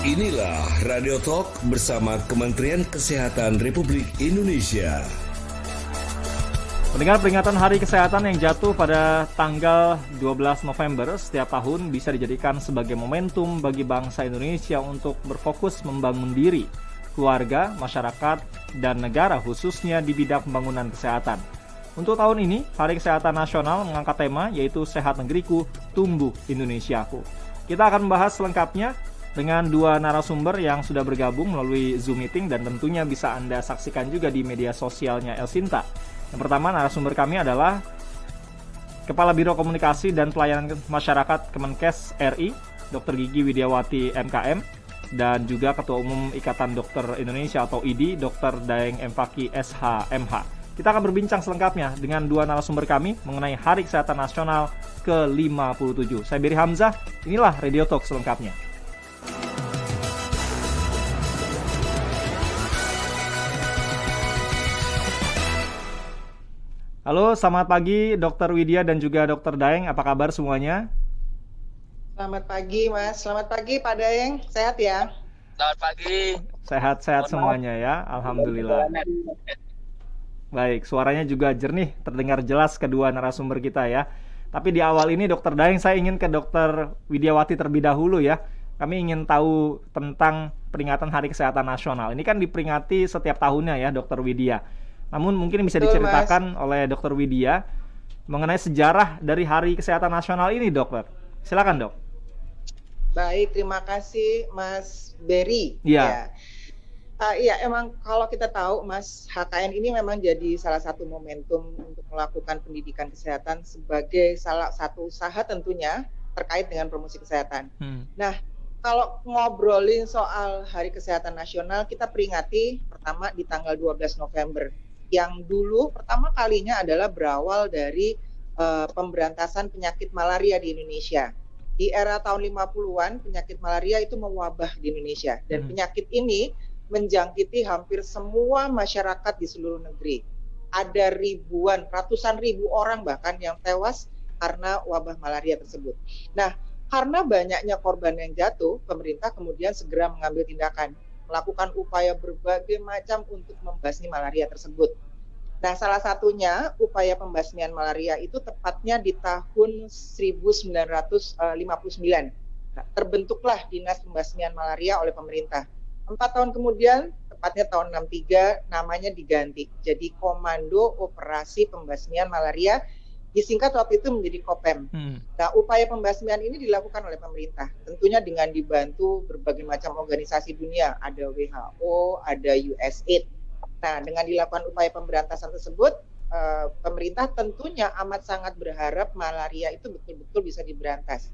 Inilah Radio Talk bersama Kementerian Kesehatan Republik Indonesia. Mendengar peringatan Hari Kesehatan yang jatuh pada tanggal 12 November setiap tahun bisa dijadikan sebagai momentum bagi bangsa Indonesia untuk berfokus membangun diri, keluarga, masyarakat, dan negara khususnya di bidang pembangunan kesehatan. Untuk tahun ini, Hari Kesehatan Nasional mengangkat tema yaitu Sehat Negeriku, Tumbuh Indonesiaku. Kita akan membahas selengkapnya dengan dua narasumber yang sudah bergabung melalui Zoom meeting dan tentunya bisa Anda saksikan juga di media sosialnya Elsinta. Yang pertama, narasumber kami adalah Kepala Biro Komunikasi dan Pelayanan Masyarakat Kemenkes RI, Dr. Gigi Widiawati MKM, dan juga Ketua Umum Ikatan Dokter Indonesia atau IDI, Dr. Daeng M. Fakih SHMH. Kita akan berbincang selengkapnya dengan dua narasumber kami mengenai Hari Kesehatan Nasional ke-57. Saya Beri Hamzah, inilah Radio Talk selengkapnya. Halo, selamat pagi Dr. Widya dan juga Dr. Daeng. Apa kabar semuanya? Selamat pagi, Mas. Selamat pagi, Pak Daeng. Sehat ya? Selamat pagi. Sehat-sehat semuanya ya, Alhamdulillah. Baik, suaranya juga jernih, terdengar jelas kedua narasumber kita ya. Tapi di awal ini Dr. Daeng, saya ingin ke Dr. Widiawati terlebih dahulu ya. Kami ingin tahu tentang peringatan Hari Kesehatan Nasional. Ini kan diperingati setiap tahunnya ya, Dr. Widya. Namun mungkin bisa diceritakan oleh Dr. Widya mengenai sejarah dari Hari Kesehatan Nasional ini, Dokter. Silakan, Dok. Baik, terima kasih Mas Beri. Iya. Iya, emang kalau kita tahu, Mas, HKN ini memang jadi salah satu momentum untuk melakukan pendidikan kesehatan sebagai salah satu usaha tentunya terkait dengan promosi kesehatan. Nah, kalau ngobrolin soal Hari Kesehatan Nasional, kita peringati pertama di tanggal 12 November. Yang dulu pertama kalinya adalah berawal dari pemberantasan penyakit malaria di Indonesia. Di era tahun 50-an, penyakit malaria itu mewabah di Indonesia. Dan penyakit ini menjangkiti hampir semua masyarakat di seluruh negeri. Ada ribuan, ratusan ribu orang bahkan yang tewas karena wabah malaria tersebut. Nah, karena banyaknya korban yang jatuh, pemerintah kemudian segera mengambil tindakan, melakukan upaya berbagai macam untuk membasmi malaria tersebut. Nah, salah satunya upaya pembasmian malaria itu tepatnya di tahun 1959. Nah, terbentuklah Dinas Pembasmian Malaria oleh pemerintah. 4 tahun kemudian, tepatnya tahun 63, namanya diganti jadi Komando Operasi Pembasmian Malaria, disingkat waktu itu menjadi KOPEM. Nah, upaya pembasmian ini dilakukan oleh pemerintah, tentunya dengan dibantu berbagai macam organisasi dunia, ada WHO, ada USAID. Nah, dengan dilakukan upaya pemberantasan tersebut, pemerintah tentunya amat sangat berharap malaria itu betul-betul bisa diberantas.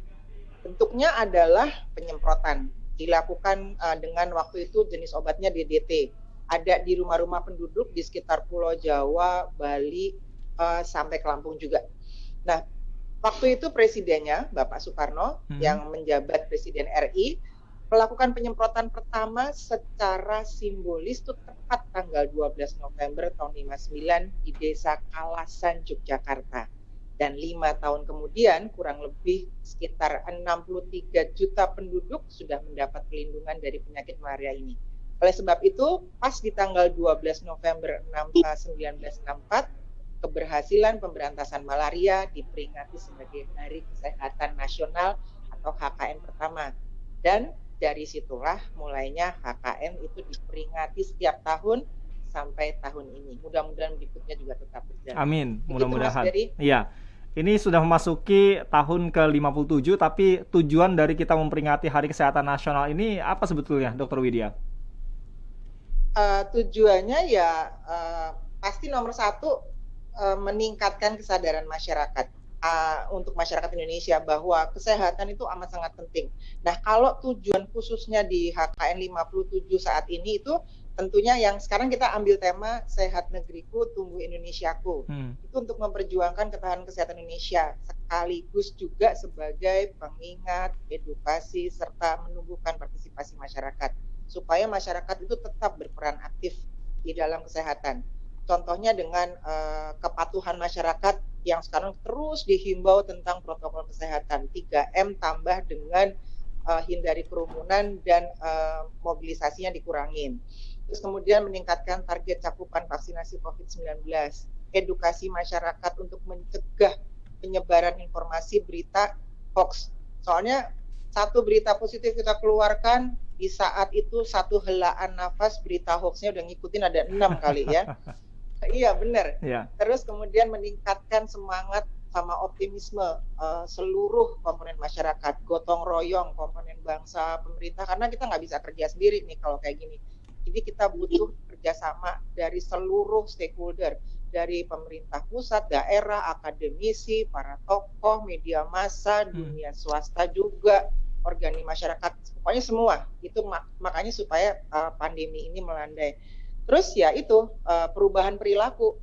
Bentuknya adalah penyemprotan. Dilakukan dengan waktu itu jenis obatnya DDT. Ada di rumah-rumah penduduk di sekitar Pulau Jawa, Bali, sampai ke Lampung juga. Nah, waktu itu presidennya Bapak Soekarno yang menjabat Presiden RI melakukan penyemprotan pertama secara simbolis itu tepat tanggal 12 November tahun 59 di Desa Kalasan, Yogyakarta. Dan 5 tahun kemudian kurang lebih sekitar 63 juta penduduk sudah mendapat perlindungan dari penyakit malaria ini. Oleh sebab itu, pas di tanggal 12 November 1964, keberhasilan pemberantasan malaria diperingati sebagai Hari Kesehatan Nasional atau HKN pertama. Dan dari situlah mulainya HKN itu diperingati setiap tahun sampai tahun ini. Mudah-mudahan berikutnya juga tetap berjalan. Amin, mudah-mudahan. Iya. Ini sudah memasuki tahun ke-57, tapi tujuan dari kita memperingati Hari Kesehatan Nasional ini apa sebetulnya, Dr. Widya? Tujuannya ya pasti nomor satu meningkatkan kesadaran masyarakat untuk masyarakat Indonesia bahwa kesehatan itu amat sangat penting. Nah, kalau tujuan khususnya di HKN 57 saat ini itu tentunya yang sekarang kita ambil tema Sehat Negeriku, Tumbuh Indonesiaku. Itu untuk memperjuangkan ketahanan kesehatan Indonesia, sekaligus juga sebagai pengingat, edukasi, serta menumbuhkan partisipasi masyarakat, supaya masyarakat itu tetap berperan aktif di dalam kesehatan. Contohnya dengan kepatuhan masyarakat yang sekarang terus dihimbau tentang protokol kesehatan 3M tambah dengan hindari kerumunan dan mobilisasinya dikurangin. Terus kemudian meningkatkan target cakupan vaksinasi COVID-19, edukasi masyarakat untuk mencegah penyebaran informasi berita hoax. Soalnya satu berita positif kita keluarkan, di saat itu satu helaan nafas berita hoaxnya udah ngikutin ada 6 kali ya. Iya benar. Ya. Terus kemudian meningkatkan semangat sama optimisme seluruh komponen masyarakat, gotong royong komponen bangsa, pemerintah, karena kita nggak bisa kerja sendiri nih kalau kayak gini. Jadi kita butuh kerjasama dari seluruh stakeholder, dari pemerintah pusat, daerah, akademisi, para tokoh, media massa, dunia swasta juga, organisasi masyarakat, pokoknya semua. Itu makanya supaya pandemi ini melandai. Terus ya itu perubahan perilaku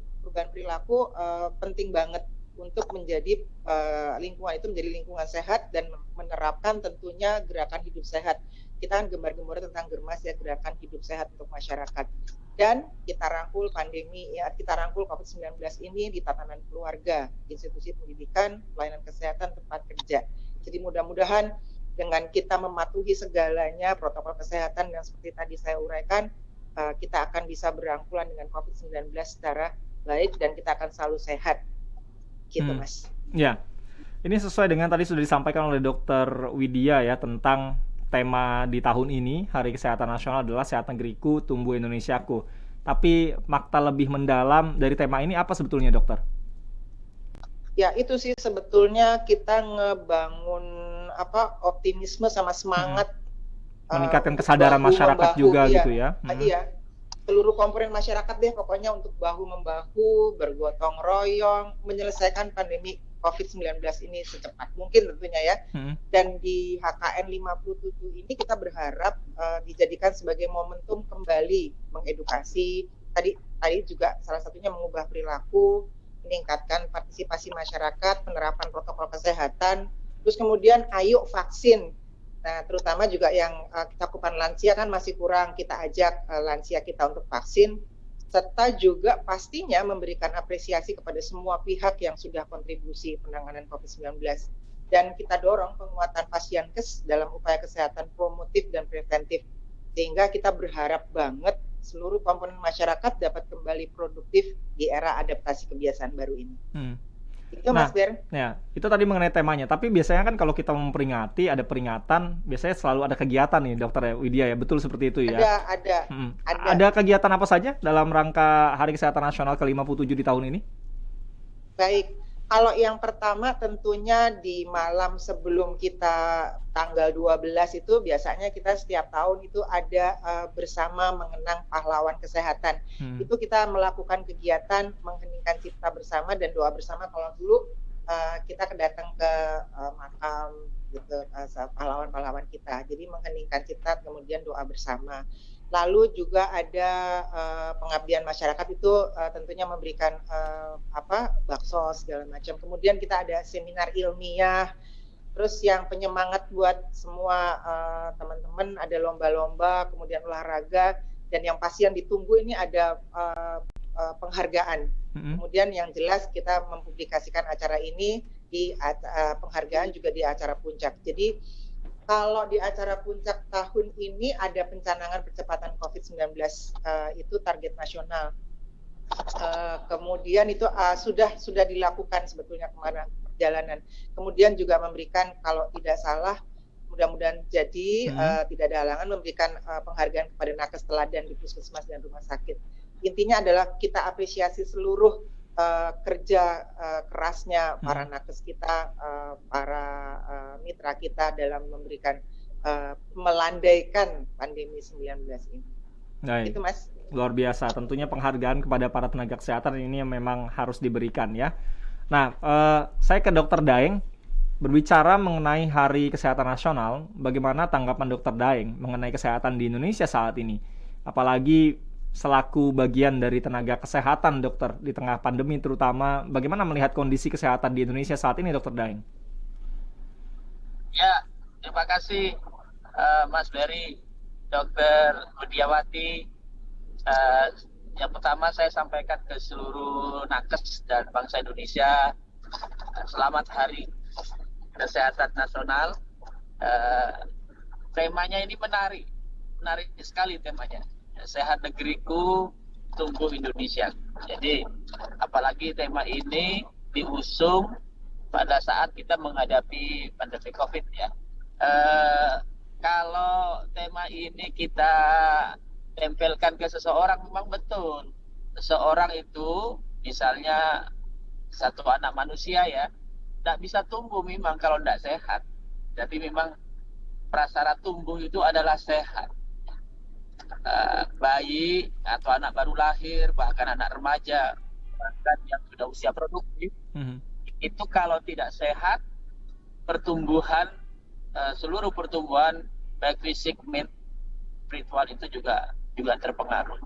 penting banget untuk menjadi lingkungan itu menjadi lingkungan sehat dan menerapkan tentunya gerakan hidup sehat. Kita kan gembar-gembor tentang Germas ya, gerakan hidup sehat untuk masyarakat. Dan kita rangkul kita rangkul COVID-19 ini di tatanan keluarga, institusi pendidikan, pelayanan kesehatan, tempat kerja. Jadi mudah-mudahan dengan kita mematuhi segalanya protokol kesehatan yang seperti tadi saya uraikan, kita akan bisa berangkulan dengan COVID-19 secara baik dan kita akan selalu sehat. Gitu Mas. Ya, ini sesuai dengan tadi sudah disampaikan oleh Dr. Widya ya, tentang tema di tahun ini, Hari Kesehatan Nasional adalah Sehat Negeriku, Tumbuh Indonesiaku. Tapi makna lebih mendalam dari tema ini apa sebetulnya, dokter? Ya, itu sih sebetulnya kita ngebangun optimisme sama semangat. Meningkatkan kesadaran masyarakat juga gitu ya. Iya, seluruh komponen masyarakat deh pokoknya untuk bahu-membahu, bergotong royong, menyelesaikan pandemi COVID-19 ini secepat mungkin tentunya ya. Dan di HKN 57 ini kita berharap dijadikan sebagai momentum kembali mengedukasi. Tadi juga salah satunya mengubah perilaku, meningkatkan partisipasi masyarakat, penerapan protokol kesehatan, terus kemudian ayo vaksin. Nah, terutama juga yang cakupan lansia kan masih kurang, kita ajak lansia kita untuk vaksin, serta juga pastinya memberikan apresiasi kepada semua pihak yang sudah kontribusi penanganan COVID-19. Dan kita dorong penguatan Pasienkes dalam upaya kesehatan promotif dan preventif, sehingga kita berharap banget seluruh komponen masyarakat dapat kembali produktif di era adaptasi kebiasaan baru ini. Itu Mas Ber. Ya, itu tadi mengenai temanya. Tapi biasanya kan kalau kita memperingati, ada peringatan, biasanya selalu ada kegiatan nih, Dokter Widya ya. Betul seperti itu ya? Ada. Ada kegiatan apa saja dalam rangka Hari Kesehatan Nasional ke-57 di tahun ini? Baik, kalau yang pertama tentunya di malam sebelum kita tanggal 12 itu biasanya kita setiap tahun itu ada bersama mengenang pahlawan kesehatan. Itu kita melakukan kegiatan mengheningkan cipta bersama dan doa bersama. Kalau dulu kita datang ke makam gitu pahlawan-pahlawan kita. Jadi mengheningkan cipta kemudian doa bersama. Lalu juga ada pengabdian masyarakat itu tentunya memberikan bakso segala macam. Kemudian kita ada seminar ilmiah. Terus yang penyemangat buat semua teman-teman ada lomba-lomba, kemudian olahraga, dan yang pasti yang ditunggu ini ada penghargaan. Kemudian yang jelas kita mempublikasikan acara ini di penghargaan juga di acara puncak. Jadi kalau di acara puncak tahun ini ada pencanangan percepatan COVID-19 itu target nasional. Kemudian itu sudah dilakukan sebetulnya kemarin perjalanan. Kemudian juga memberikan kalau tidak salah mudah-mudahan jadi tidak ada halangan memberikan penghargaan kepada nakes teladan di puskesmas dan rumah sakit. Intinya adalah kita apresiasi seluruh kerja kerasnya para nakes kita, para mitra kita dalam memberikan melandaikan pandemi 19 ini. Baik. Itu Mas. Luar biasa. Tentunya penghargaan kepada para tenaga kesehatan ini yang memang harus diberikan ya. Nah, saya ke Dr. Daeng. Berbicara mengenai Hari Kesehatan Nasional, bagaimana tanggapan Dr. Daeng mengenai kesehatan di Indonesia saat ini? Apalagi selaku bagian dari tenaga kesehatan, dokter, di tengah pandemi terutama, bagaimana melihat kondisi kesehatan di Indonesia saat ini, Dr. Daeng? Ya, terima kasih Mas Berry, Dr. Widyawati. Yang pertama saya sampaikan ke seluruh nakes dan bangsa Indonesia, selamat Hari Kesehatan Nasional. temanya ini menarik sekali temanya. Sehat negeriku, tumbuh Indonesia. Jadi apalagi tema ini diusung pada saat kita menghadapi pandemi COVID ya. Kalau tema ini kita tempelkan ke seseorang, memang betul. Seseorang itu misalnya satu anak manusia ya, tidak bisa tumbuh memang kalau tidak sehat. Jadi memang prasyarat tumbuh itu adalah sehat. Bayi atau anak baru lahir, bahkan anak remaja, bahkan yang sudah usia produktif, itu kalau tidak sehat, pertumbuhan, seluruh pertumbuhan baik fisik, mental, spiritual itu juga terpengaruh.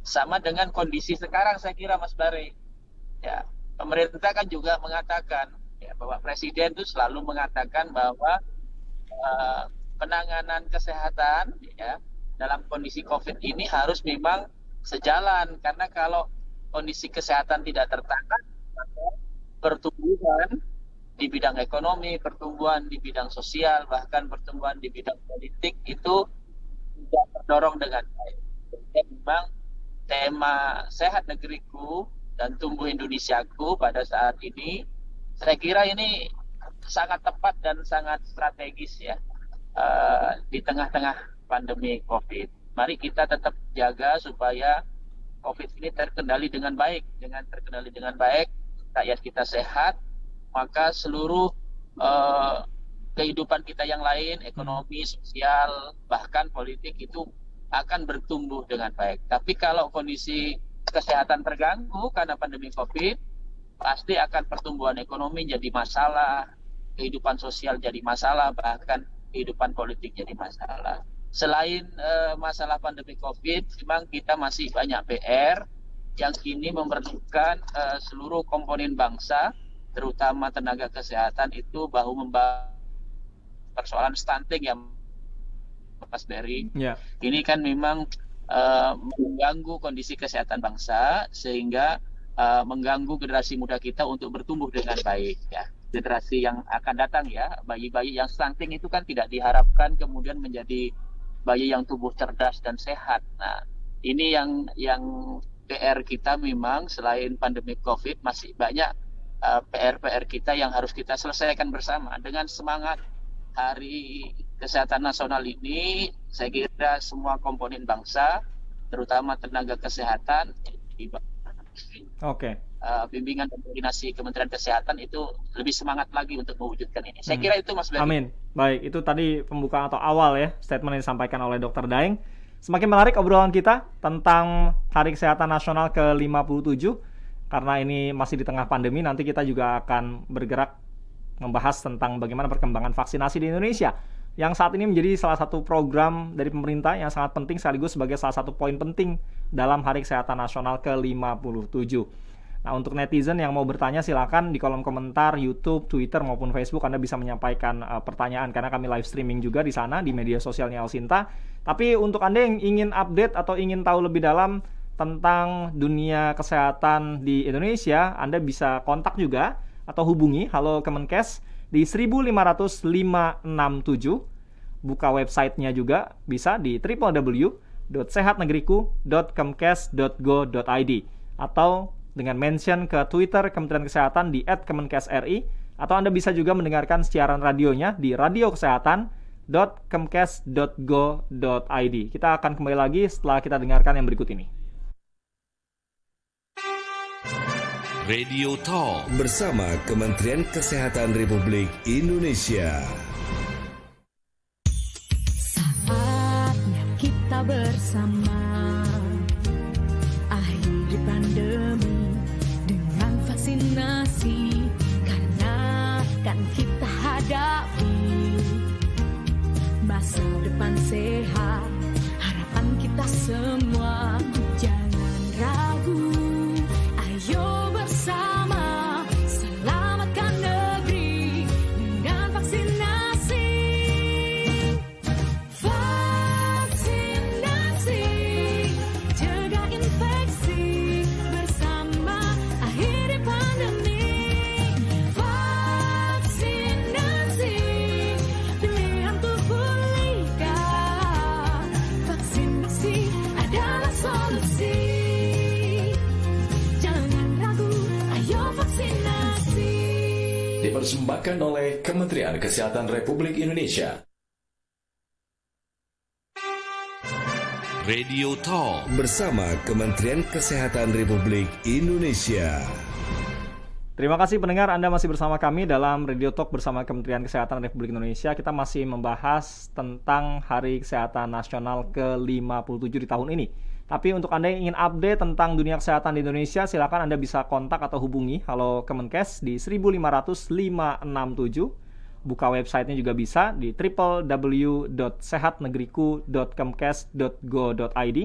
Sama dengan kondisi sekarang saya kira Mas Bari. Ya, pemerintah kan juga mengatakan ya, bahwa Presiden itu selalu mengatakan bahwa penanganan kesehatan ya dalam kondisi COVID ini harus memang sejalan, karena kalau kondisi kesehatan tidak tertangani, pertumbuhan di bidang ekonomi, pertumbuhan di bidang sosial, bahkan pertumbuhan di bidang politik itu tidak terdorong dengan baik. Jadi memang tema sehat negeriku dan tumbuh Indonesiaku pada saat ini, saya kira ini sangat tepat dan sangat strategis ya di tengah-tengah pandemi COVID. Mari kita tetap jaga supaya COVID ini terkendali dengan baik. Dengan terkendali dengan baik, rakyat kita sehat, maka seluruh kehidupan kita yang lain, ekonomi, sosial, bahkan politik itu akan bertumbuh dengan baik. Tapi kalau kondisi kesehatan terganggu karena pandemi COVID, pasti akan pertumbuhan ekonomi jadi masalah, kehidupan sosial jadi masalah, bahkan kehidupan politik jadi masalah. Selain masalah pandemi COVID, memang kita masih banyak PR yang kini memerlukan seluruh komponen bangsa, terutama tenaga kesehatan itu bahu-membahu. Persoalan stunting yang Mas Berry, ini kan memang mengganggu kondisi kesehatan bangsa, sehingga mengganggu generasi muda kita untuk bertumbuh dengan baik ya. Generasi yang akan datang ya, bayi-bayi yang stunting itu kan tidak diharapkan kemudian menjadi bayi yang tumbuh cerdas dan sehat. Nah, ini yang PR kita memang selain pandemi COVID masih banyak PR kita yang harus kita selesaikan bersama. Dengan semangat Hari Kesehatan Nasional ini, saya kira semua komponen bangsa, terutama tenaga kesehatan, bimbingan dan koordinasi Kementerian Kesehatan itu lebih semangat lagi untuk mewujudkan ini. Saya kira itu Mas Berry. Amin. Baik, itu tadi pembukaan atau awal ya statement yang disampaikan oleh Dr. Daeng. Semakin menarik obrolan kita tentang Hari Kesehatan Nasional ke-57. Karena ini masih di tengah pandemi, nanti kita juga akan bergerak membahas tentang bagaimana perkembangan vaksinasi di Indonesia, yang saat ini menjadi salah satu program dari pemerintah yang sangat penting sekaligus sebagai salah satu poin penting dalam Hari Kesehatan Nasional ke-57. Nah, untuk netizen yang mau bertanya silakan di kolom komentar YouTube, Twitter maupun Facebook Anda bisa menyampaikan pertanyaan, karena kami live streaming juga di sana di media sosialnya Alsinta. Tapi untuk Anda yang ingin update atau ingin tahu lebih dalam tentang dunia kesehatan di Indonesia, Anda bisa kontak juga atau hubungi Halo Kemenkes di 15567. Buka websitenya juga bisa di www.sehatnegeriku.kemkes.go.id atau dengan mention ke Twitter Kementerian Kesehatan di @kemenkesri, atau Anda bisa juga mendengarkan siaran radionya di radiokesehatan.kemkes.go.id. Kita akan kembali lagi setelah kita dengarkan yang berikut ini. Radio Talk bersama Kementerian Kesehatan Republik Indonesia. Saatnya kita bersama akhiri pandemi dengan vaksinasi, karena kan kita hadapi masa depan sehat, harapan kita semua. Jangan ragu, ayo bersama selamatkan negeri dengan vaksinasi. Vaksinasi, cegah infeksi, bersama akhiri pandemi. Vaksinasi, pilihan untuk pulihkan dipersembahkan oleh Kementerian Kesehatan Republik Indonesia. Radio Talk bersama Kementerian Kesehatan Republik Indonesia. Terima kasih pendengar, Anda masih bersama kami dalam Radio Talk bersama Kementerian Kesehatan Republik Indonesia. Kita masih membahas tentang Hari Kesehatan Nasional ke-57 di tahun ini. Tapi untuk Anda yang ingin update tentang dunia kesehatan di Indonesia, silakan Anda bisa kontak atau hubungi Halo Kemenkes di 1500567. Buka websitenya juga bisa di www.sehatnegeriku.kemkes.go.id.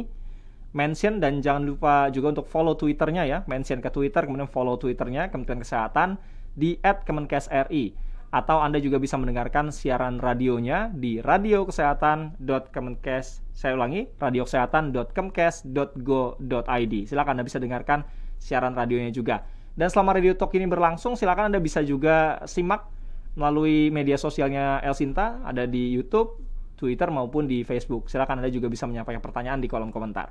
Mention dan jangan lupa juga untuk follow Twitternya ya. Mention ke Twitter, kemudian follow Twitternya Kementerian Kesehatan di @kemenkesri. Atau Anda juga bisa mendengarkan siaran radionya di radiokesehatan.kemenkes. Saya ulangi, radiokesehatan.kemkes.go.id. Silakan Anda bisa dengarkan siaran radionya juga. Dan selama Radio Talk ini berlangsung, silakan Anda bisa juga simak melalui media sosialnya Elsinta, ada di YouTube, Twitter maupun di Facebook. Silakan Anda juga bisa menyampaikan pertanyaan di kolom komentar.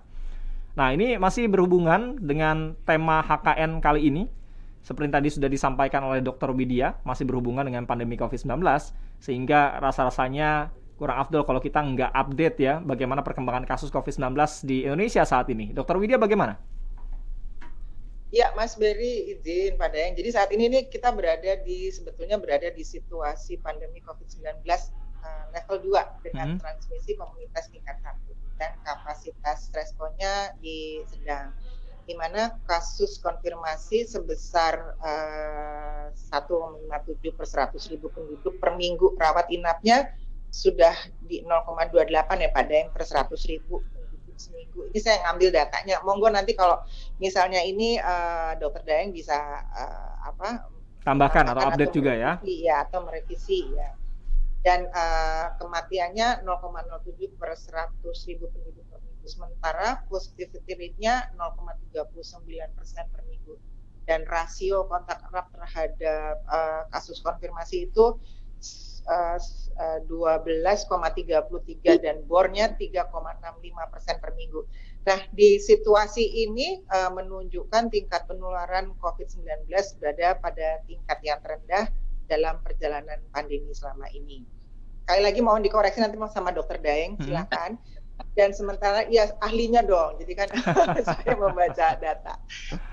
Nah, ini masih berhubungan dengan tema HKN kali ini. Seperti tadi sudah disampaikan oleh Dr. Widya, masih berhubungan dengan pandemi COVID-19, sehingga rasa-rasanya kurang afdol kalau kita nggak update ya bagaimana perkembangan kasus COVID-19 di Indonesia saat ini. Dr. Widya bagaimana? Ya, Mas Berry izin Pak Daeng. Jadi saat ini nih kita sebetulnya berada di situasi pandemi COVID-19 level 2 dengan transmisi komunitas tingkat 1 dan kapasitas responnya sedang, di mana kasus konfirmasi sebesar 1,57 per 100.000 penduduk per minggu, rawat inapnya sudah di 0,28 ya Pak Daeng per 100.000 seminggu. Ini saya ngambil datanya. Monggo nanti kalau misalnya ini Dokter Daeng bisa tambahkan atau update juga ya. Iya, atau merevisi ya. Dan kematiannya 0,07 per 100.000 penduduk per minggu. Sementara positivity rate-nya 0,39% per minggu. Dan rasio kontak erat terhadap kasus konfirmasi itu 12,33 dan bornya 3,65% per minggu. Nah, di situasi ini menunjukkan tingkat penularan COVID-19 berada pada tingkat yang terendah dalam perjalanan pandemi selama ini. Sekali lagi mohon dikoreksi nanti sama Dokter Daeng, silakan. Dan sementara ya ahlinya dong, jadi kan saya membaca data.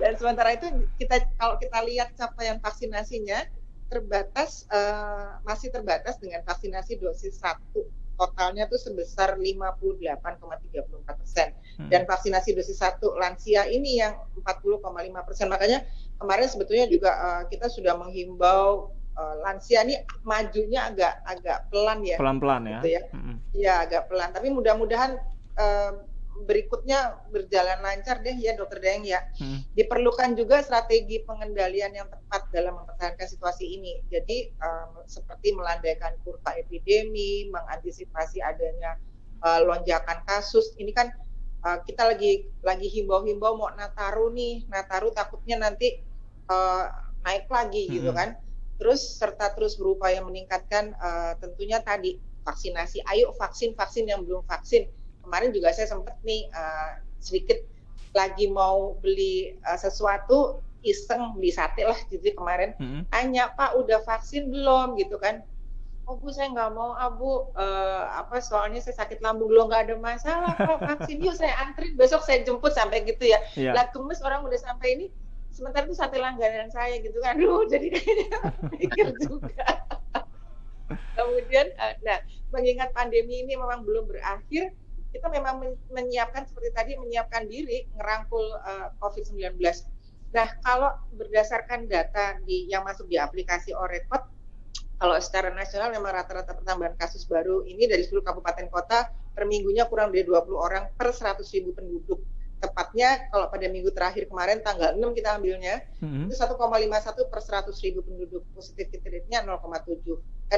Dan sementara itu kalau kita lihat capaian vaksinasinya masih terbatas dengan vaksinasi dosis 1 totalnya tuh sebesar 58,34%. Dan vaksinasi dosis 1 lansia ini yang 40,5%. Makanya kemarin sebetulnya juga kita sudah menghimbau lansia ini majunya agak pelan ya. Pelan-pelan ya. Gitu ya. Iya, agak pelan. Tapi mudah-mudahan berikutnya berjalan lancar deh ya Dokter Daeng ya. Diperlukan juga strategi pengendalian yang tepat dalam mempertahankan situasi ini. Jadi seperti melandaikan kurva epidemi, mengantisipasi adanya lonjakan kasus. Ini kan kita lagi himbau-himbau mau Nataru nih. Nataru takutnya nanti naik lagi gitu kan. Terus berupaya meningkatkan tentunya tadi vaksinasi. Ayo vaksin yang belum vaksin. Kemarin juga saya sempat nih sedikit lagi mau beli sesuatu, iseng beli sate lah gitu kemarin. Tanya, Pak udah vaksin belum gitu kan? Oh Bu, saya nggak mau Bu, soalnya saya sakit lambung. Belum, nggak ada masalah Pak, vaksin yuk saya antri, besok saya jemput sampai gitu ya. Lah gemes orang udah sampai ini, sementara itu sate langganan saya gitu kan. Aduh, jadi kayaknya mikir juga. Kemudian, mengingat pandemi ini memang belum berakhir, kita memang menyiapkan diri ngerangkul COVID-19. Nah, kalau berdasarkan data yang masuk di aplikasi Orekot, kalau secara nasional memang rata-rata pertambahan kasus baru ini dari seluruh kabupaten kota per minggunya kurang dari 20 orang per 100.000 penduduk. Tepatnya kalau pada minggu terakhir kemarin tanggal 6 kita ambilnya, itu 1,51 per 100.000 penduduk. Positivity rate-nya 0,37%.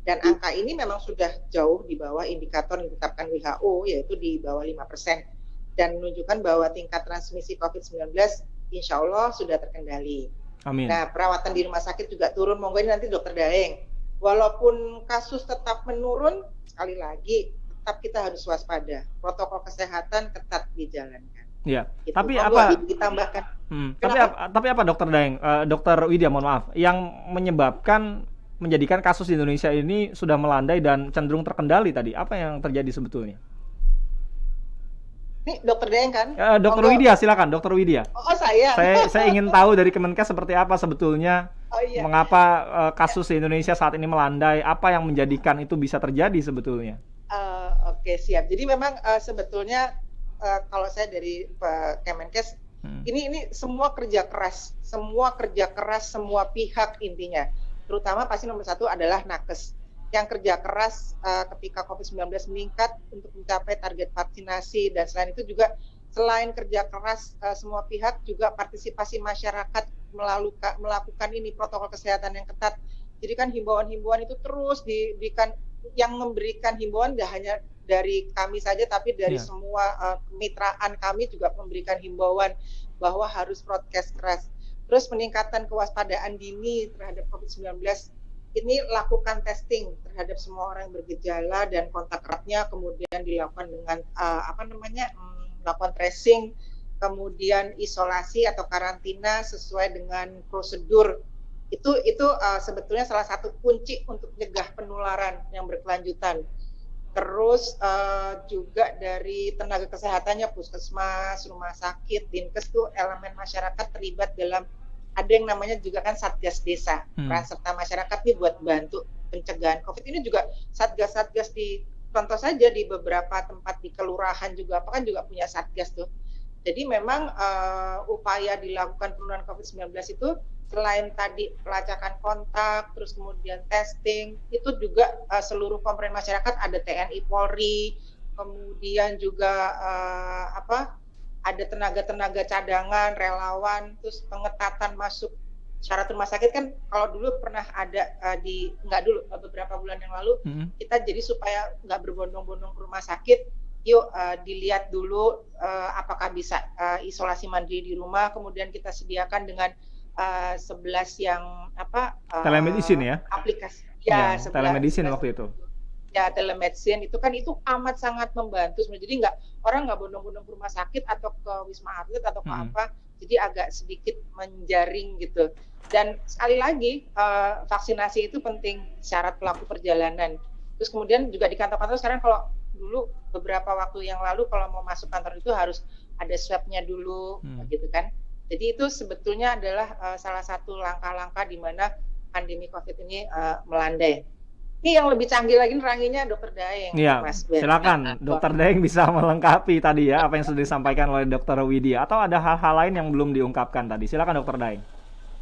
Dan angka ini memang sudah jauh di bawah indikator yang ditetapkan WHO, yaitu di bawah 5%. Dan menunjukkan bahwa tingkat transmisi COVID-19 insya Allah sudah terkendali. Amin. Nah, perawatan di rumah sakit juga turun. Monggo ini nanti Dokter Daeng. Walaupun kasus tetap menurun, sekali lagi, tetap kita harus waspada. Protokol kesehatan ketat dijalankan. Ya, gitu. tapi monggo apa? Ditambahkan. Tapi apa Dokter Daeng, Dokter Widya, mohon maaf, yang menjadikan kasus di Indonesia ini sudah melandai dan cenderung terkendali tadi? Apa yang terjadi sebetulnya? Ini Dokter Daeng kan? Dokter Widya, silakan Dokter Widya. Oh, saya. Saya ingin tahu dari Kemenkes seperti apa sebetulnya, mengapa kasus di Indonesia saat ini melandai, apa yang menjadikan itu bisa terjadi sebetulnya? Oke, siap. Jadi memang sebetulnya kalau saya dari Kemenkes, ini semua kerja keras, semua pihak intinya. Terutama pasti nomor satu adalah nakes yang kerja keras ketika COVID-19 meningkat untuk mencapai target vaksinasi, dan selain itu juga selain kerja keras semua pihak juga partisipasi masyarakat melakukan ini protokol kesehatan yang ketat. Jadi kan himbauan-himbauan itu terus diberikan, yang memberikan himbauan tidak hanya dari kami saja tapi dari semua kemitraan kami juga memberikan himbauan bahwa harus prokes keras. Terus peningkatan kewaspadaan dini terhadap COVID-19, ini lakukan testing terhadap semua orang yang bergejala dan kontak eratnya, kemudian dilakukan dengan melakukan tracing, kemudian isolasi atau karantina sesuai dengan prosedur. Itu sebetulnya salah satu kunci untuk mencegah penularan yang berkelanjutan. Terus juga dari tenaga kesehatannya, puskesmas, rumah sakit, dinkes tuh elemen masyarakat terlibat dalam, ada yang namanya juga kan Satgas Desa, peran serta masyarakat nih buat bantu pencegahan COVID. Ini juga Satgas-Satgas di, contoh saja di beberapa tempat di kelurahan juga, apa kan juga punya Satgas tuh. Jadi memang upaya dilakukan penurunan COVID-19 itu selain tadi pelacakan kontak, terus kemudian testing, itu juga seluruh komponen masyarakat, ada TNI Polri, kemudian juga ada tenaga-tenaga cadangan, relawan, terus pengetatan masuk syarat rumah sakit kan. Kalau dulu pernah ada beberapa bulan yang lalu, kita jadi supaya nggak berbondong-bondong ke rumah sakit, yuk dilihat dulu apakah bisa isolasi mandiri di rumah, kemudian kita sediakan dengan 11 yang telemedicine ya? Aplikasi. Telemedicine waktu itu. Ya, telemedicine itu kan amat sangat membantu sebenarnya. Jadi orang nggak bondong-bondong ke rumah sakit atau ke Wisma Atlet atau ke apa, jadi agak sedikit menjaring gitu. Dan sekali lagi vaksinasi itu penting, syarat pelaku perjalanan. Terus kemudian juga di kantor-kantor sekarang, kalau dulu beberapa waktu yang lalu kalau mau masuk kantor itu harus ada swab-nya dulu gitu kan. Jadi itu sebetulnya adalah salah satu langkah-langkah di mana pandemi COVID ini melandai. Ini yang lebih canggih lagi neranginya Dokter Daeng. Iya, silakan Dokter Daeng bisa melengkapi tadi ya apa yang sudah disampaikan oleh Dokter Widya, atau ada hal-hal lain yang belum diungkapkan tadi. Silakan Dokter Daeng.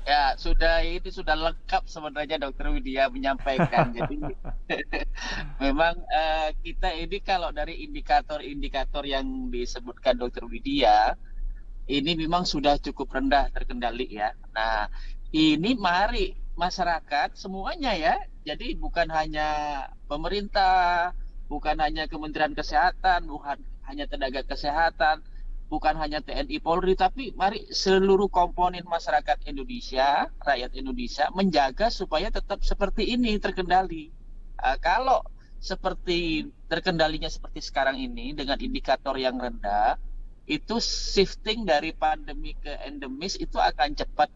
Ya, sudah lengkap sebenarnya Dokter Widya menyampaikan. Jadi memang kita ini kalau dari indikator-indikator yang disebutkan Dokter Widya, ini memang sudah cukup rendah terkendali ya. Nah, ini mari masyarakat semuanya ya. Jadi bukan hanya pemerintah, bukan hanya Kementerian Kesehatan, bukan hanya tenaga kesehatan, bukan hanya TNI Polri, tapi mari seluruh komponen masyarakat Indonesia, rakyat Indonesia menjaga supaya tetap seperti ini terkendali. Kalau seperti terkendalinya seperti sekarang ini dengan indikator yang rendah, itu shifting dari pandemi ke endemis itu akan cepat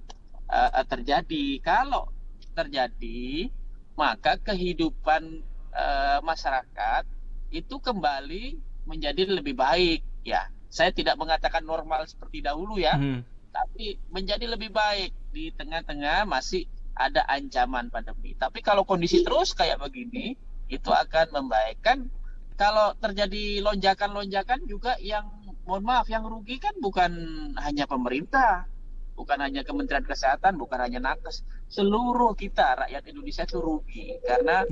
terjadi. Kalau terjadi, maka kehidupan masyarakat itu kembali menjadi lebih baik ya. Saya tidak mengatakan normal seperti dahulu ya, tapi menjadi lebih baik di tengah-tengah masih ada ancaman pandemi. Tapi kalau kondisi terus kayak begini, itu akan membaikkan. Kalau terjadi lonjakan-lonjakan juga yang, mohon maaf, yang rugi kan bukan hanya pemerintah, bukan hanya Kementerian Kesehatan, bukan hanya nakes, seluruh kita rakyat Indonesia itu rugi karena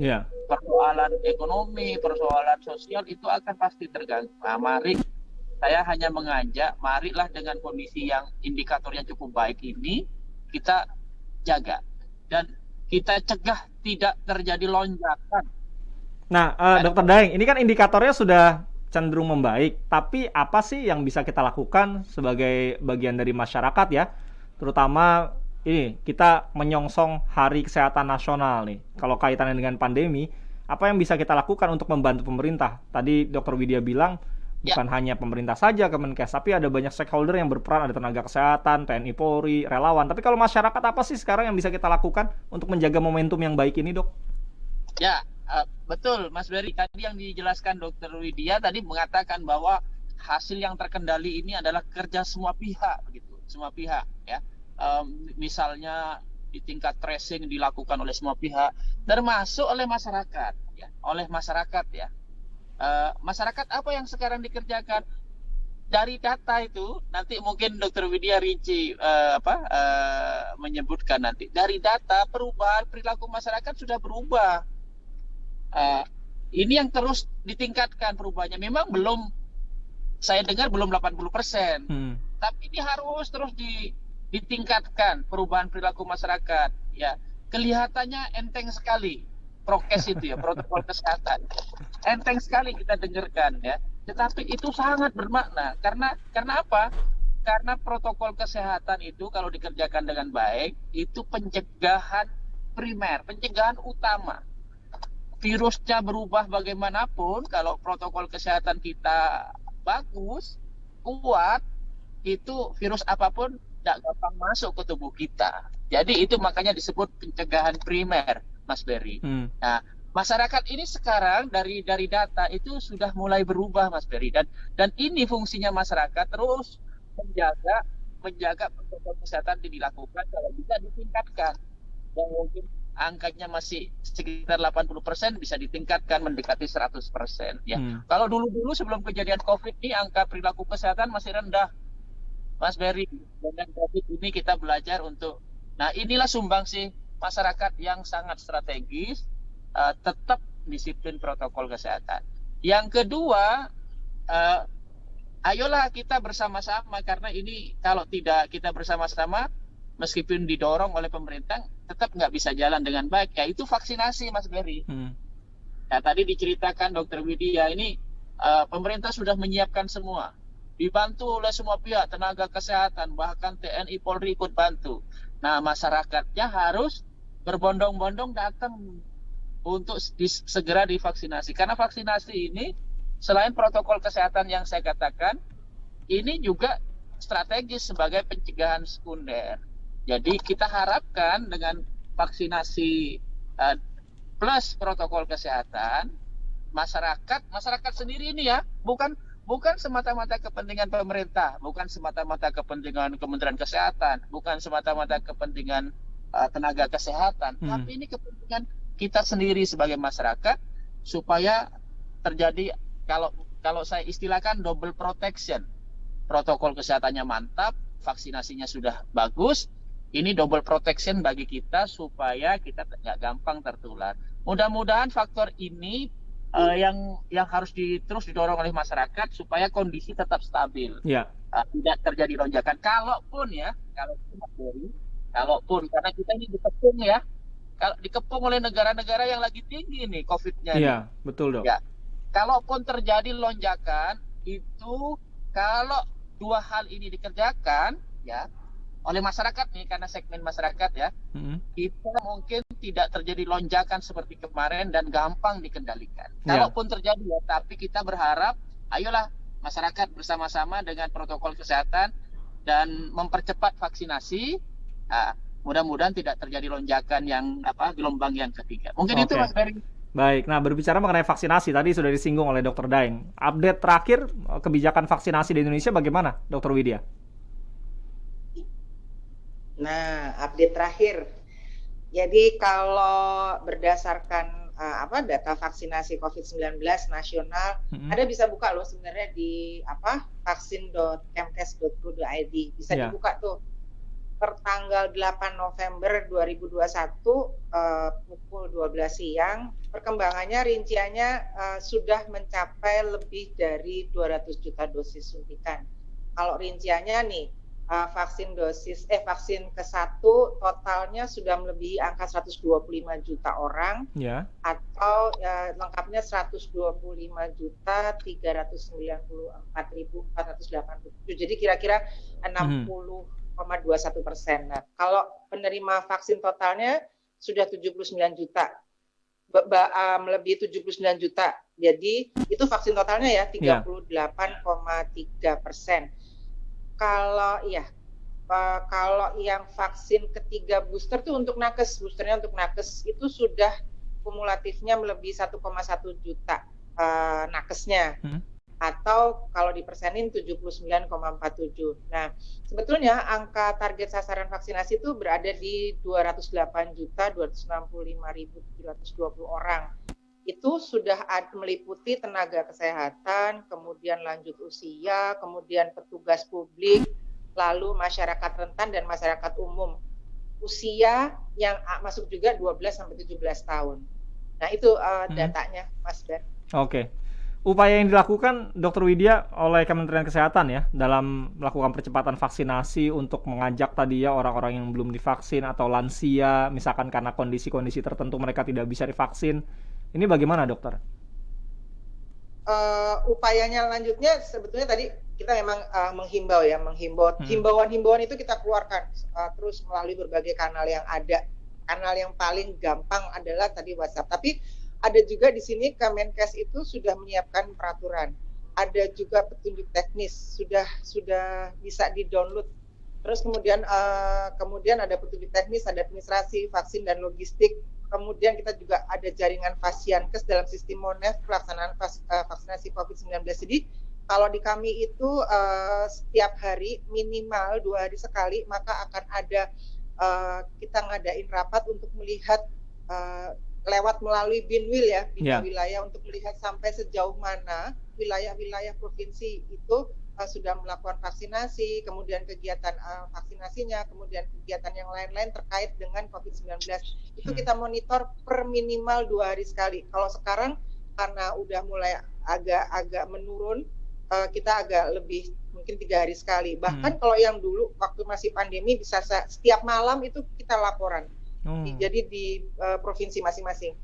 persoalan ekonomi, persoalan sosial itu akan pasti terganggu. Nah, mari saya hanya mengajak, marilah dengan kondisi yang indikatornya cukup baik ini kita jaga dan kita cegah tidak terjadi lonjakan. Nah, Dokter Daeng, ini kan indikatornya sudah cenderung membaik, tapi apa sih yang bisa kita lakukan sebagai bagian dari masyarakat ya? Terutama ini kita menyongsong Hari Kesehatan Nasional nih. Kalau kaitannya dengan pandemi, apa yang bisa kita lakukan untuk membantu pemerintah? Tadi Dokter Widya bilang Ya. Bukan hanya pemerintah saja, Kemenkes, tapi ada banyak stakeholder yang berperan, ada tenaga kesehatan, TNI Polri, relawan. Tapi kalau masyarakat, apa sih sekarang yang bisa kita lakukan untuk menjaga momentum yang baik ini, Dok? Ya, betul Mas Berry. Tadi yang dijelaskan Dokter Widya tadi mengatakan bahwa hasil yang terkendali ini adalah kerja semua pihak, begitu, semua pihak, ya. Misalnya di tingkat tracing dilakukan oleh semua pihak, termasuk oleh masyarakat, ya, oleh masyarakat, ya. Masyarakat apa yang sekarang dikerjakan dari data itu, nanti mungkin Dokter Widya rinci menyebutkan nanti dari data perubahan perilaku masyarakat sudah berubah. Ini yang terus ditingkatkan perubahannya. Memang belum, saya dengar belum 80%, tapi ini harus terus ditingkatkan perubahan perilaku masyarakat. Ya, kelihatannya enteng sekali prokes itu, ya, protokol kesehatan. Enteng sekali kita dengarkan, ya. Tetapi itu sangat bermakna karena apa? Karena protokol kesehatan itu kalau dikerjakan dengan baik itu pencegahan primer, pencegahan utama. Virusnya berubah bagaimanapun, kalau protokol kesehatan kita bagus, kuat, itu virus apapun tidak gampang masuk ke tubuh kita. Jadi itu makanya disebut pencegahan primer, Mas Berry. Nah, masyarakat ini sekarang dari data itu sudah mulai berubah, Mas Berry, dan ini fungsinya masyarakat terus menjaga protokol kesehatan yang dilakukan, kalau bisa ditingkatkan. Yang mungkin angkanya masih sekitar 80% bisa ditingkatkan mendekati 100%, ya. Kalau dulu sebelum kejadian Covid ini angka perilaku kesehatan masih rendah, Mas Berry. Dengan Covid ini kita belajar untuk, nah inilah sumbangsi masyarakat yang sangat strategis, tetap disiplin protokol kesehatan. Yang kedua, ayolah kita bersama-sama, karena ini kalau tidak kita bersama-sama, meskipun didorong oleh pemerintah, tetap nggak bisa jalan dengan baik, yaitu vaksinasi, Mas Berry. Nah, tadi diceritakan Dokter Widya, ini pemerintah sudah menyiapkan semua, dibantu oleh semua pihak, tenaga kesehatan, bahkan TNI Polri ikut bantu. Nah, masyarakatnya harus berbondong-bondong datang untuk segera divaksinasi. Karena vaksinasi ini selain protokol kesehatan yang saya katakan, ini juga strategis sebagai pencegahan sekunder. Jadi kita harapkan dengan vaksinasi plus protokol kesehatan, masyarakat sendiri ini, ya, bukan semata-mata kepentingan pemerintah, bukan semata-mata kepentingan Kementerian Kesehatan, bukan semata-mata kepentingan tenaga kesehatan, tapi ini kepentingan kita sendiri sebagai masyarakat, supaya terjadi, kalau saya istilahkan, double protection. Protokol kesehatannya mantap, vaksinasinya sudah bagus, ini double protection bagi kita supaya kita nggak gampang tertular. Mudah-mudahan faktor ini yang harus terus didorong oleh masyarakat supaya kondisi tetap stabil, tidak terjadi lonjakan. Kalaupun karena kita ini dikepung, ya, kalau dikepung oleh negara-negara yang lagi tinggi nih COVID-nya. Iya, betul, Dok. Ya, kalaupun terjadi lonjakan itu, kalau dua hal ini dikerjakan, ya, oleh masyarakat nih, karena segmen masyarakat, ya, kita mungkin tidak terjadi lonjakan seperti kemarin dan gampang dikendalikan. Kalaupun terjadi, ya, tapi kita berharap, ayolah masyarakat bersama-sama dengan protokol kesehatan dan mempercepat vaksinasi. Mudah-mudahan tidak terjadi lonjakan yang gelombang yang ketiga. Mungkin itu, Mas Berry. Baik, nah berbicara mengenai vaksinasi, tadi sudah disinggung oleh Dr. Daeng. Update terakhir kebijakan vaksinasi di Indonesia bagaimana, Dr. Widya? Nah, update terakhir. Jadi kalau berdasarkan data vaksinasi COVID-19 nasional, ada bisa buka loh sebenarnya di vaksin.kemkes.go.id. Bisa dibuka tuh. Per tanggal 8 November 2021 pukul 12 siang, perkembangannya rinciannya sudah mencapai lebih dari 200 juta dosis suntikan. Kalau rinciannya nih, vaksin ke-1 totalnya sudah melebihi angka 125 juta orang, atau lengkapnya 125.394.487. Jadi kira-kira 60,21%. Nah, kalau penerima vaksin totalnya sudah 79 juta, melebihi 79 juta Jadi itu vaksin totalnya ya Iya. 38,3%. Kalau yang vaksin ketiga booster tuh untuk nakes, boosternya untuk nakes itu sudah kumulatifnya melebihi 1,1 juta nakesnya. Atau kalau dipersenin 79,47. Nah, sebetulnya angka target sasaran vaksinasi itu berada di 208.265.720 orang. Itu sudah meliputi tenaga kesehatan, kemudian lanjut usia, kemudian petugas publik, lalu masyarakat rentan dan masyarakat umum. Usia yang masuk juga 12 sampai 17 tahun. Nah, itu datanya, Mas Ben. Oke. Upaya yang dilakukan Dr. Widya oleh Kementerian Kesehatan ya dalam melakukan percepatan vaksinasi untuk mengajak tadi ya orang-orang yang belum divaksin atau lansia, misalkan karena kondisi-kondisi tertentu mereka tidak bisa divaksin. Ini bagaimana, dokter? Upayanya lanjutnya sebetulnya tadi kita memang menghimbau. Himbauan-himbauan itu kita keluarkan terus melalui berbagai kanal yang ada. Kanal yang paling gampang adalah tadi WhatsApp. Tapi ada juga di sini Kemenkes itu sudah menyiapkan peraturan. Ada juga petunjuk teknis sudah bisa di-download. Terus kemudian ada petunjuk teknis, ada administrasi, vaksin dan logistik. Kemudian kita juga ada jaringan Fasiankes dalam sistem Monef pelaksanaan vaksinasi COVID-19. Jadi kalau di kami itu setiap hari minimal 2 hari sekali maka akan ada kita ngadain rapat untuk melihat lewat melalui Binwil ya, wilayah untuk melihat sampai sejauh mana wilayah-wilayah provinsi itu sudah melakukan vaksinasi, kemudian kegiatan vaksinasinya, kemudian kegiatan yang lain-lain terkait dengan COVID-19. Itu kita monitor per minimal 2 hari sekali. Kalau sekarang karena udah mulai agak menurun, kita agak lebih mungkin 3 hari sekali. Bahkan kalau yang dulu waktu masih pandemi bisa setiap malam itu kita laporan. Jadi di provinsi masing-masing.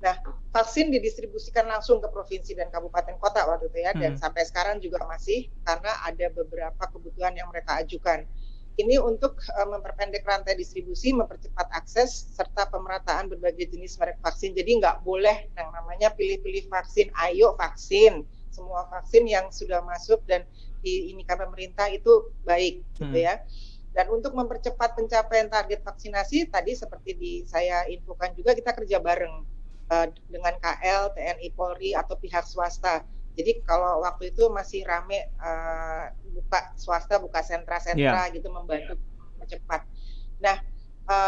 Nah, vaksin didistribusikan langsung ke provinsi dan kabupaten kota waktu itu ya, dan sampai sekarang juga masih karena ada beberapa kebutuhan yang mereka ajukan. Ini untuk memperpendek rantai distribusi, mempercepat akses, serta pemerataan berbagai jenis merek vaksin. Jadi nggak boleh yang namanya pilih-pilih vaksin, ayo vaksin. Semua vaksin yang sudah masuk dan diinikan pemerintah itu baik, gitu ya. Dan untuk mempercepat pencapaian target vaksinasi, tadi seperti saya infokan juga, kita kerja bareng dengan KL, TNI, Polri, atau pihak swasta. Jadi kalau waktu itu masih rame buka sentra-sentra gitu, membantu mempercepat. Nah,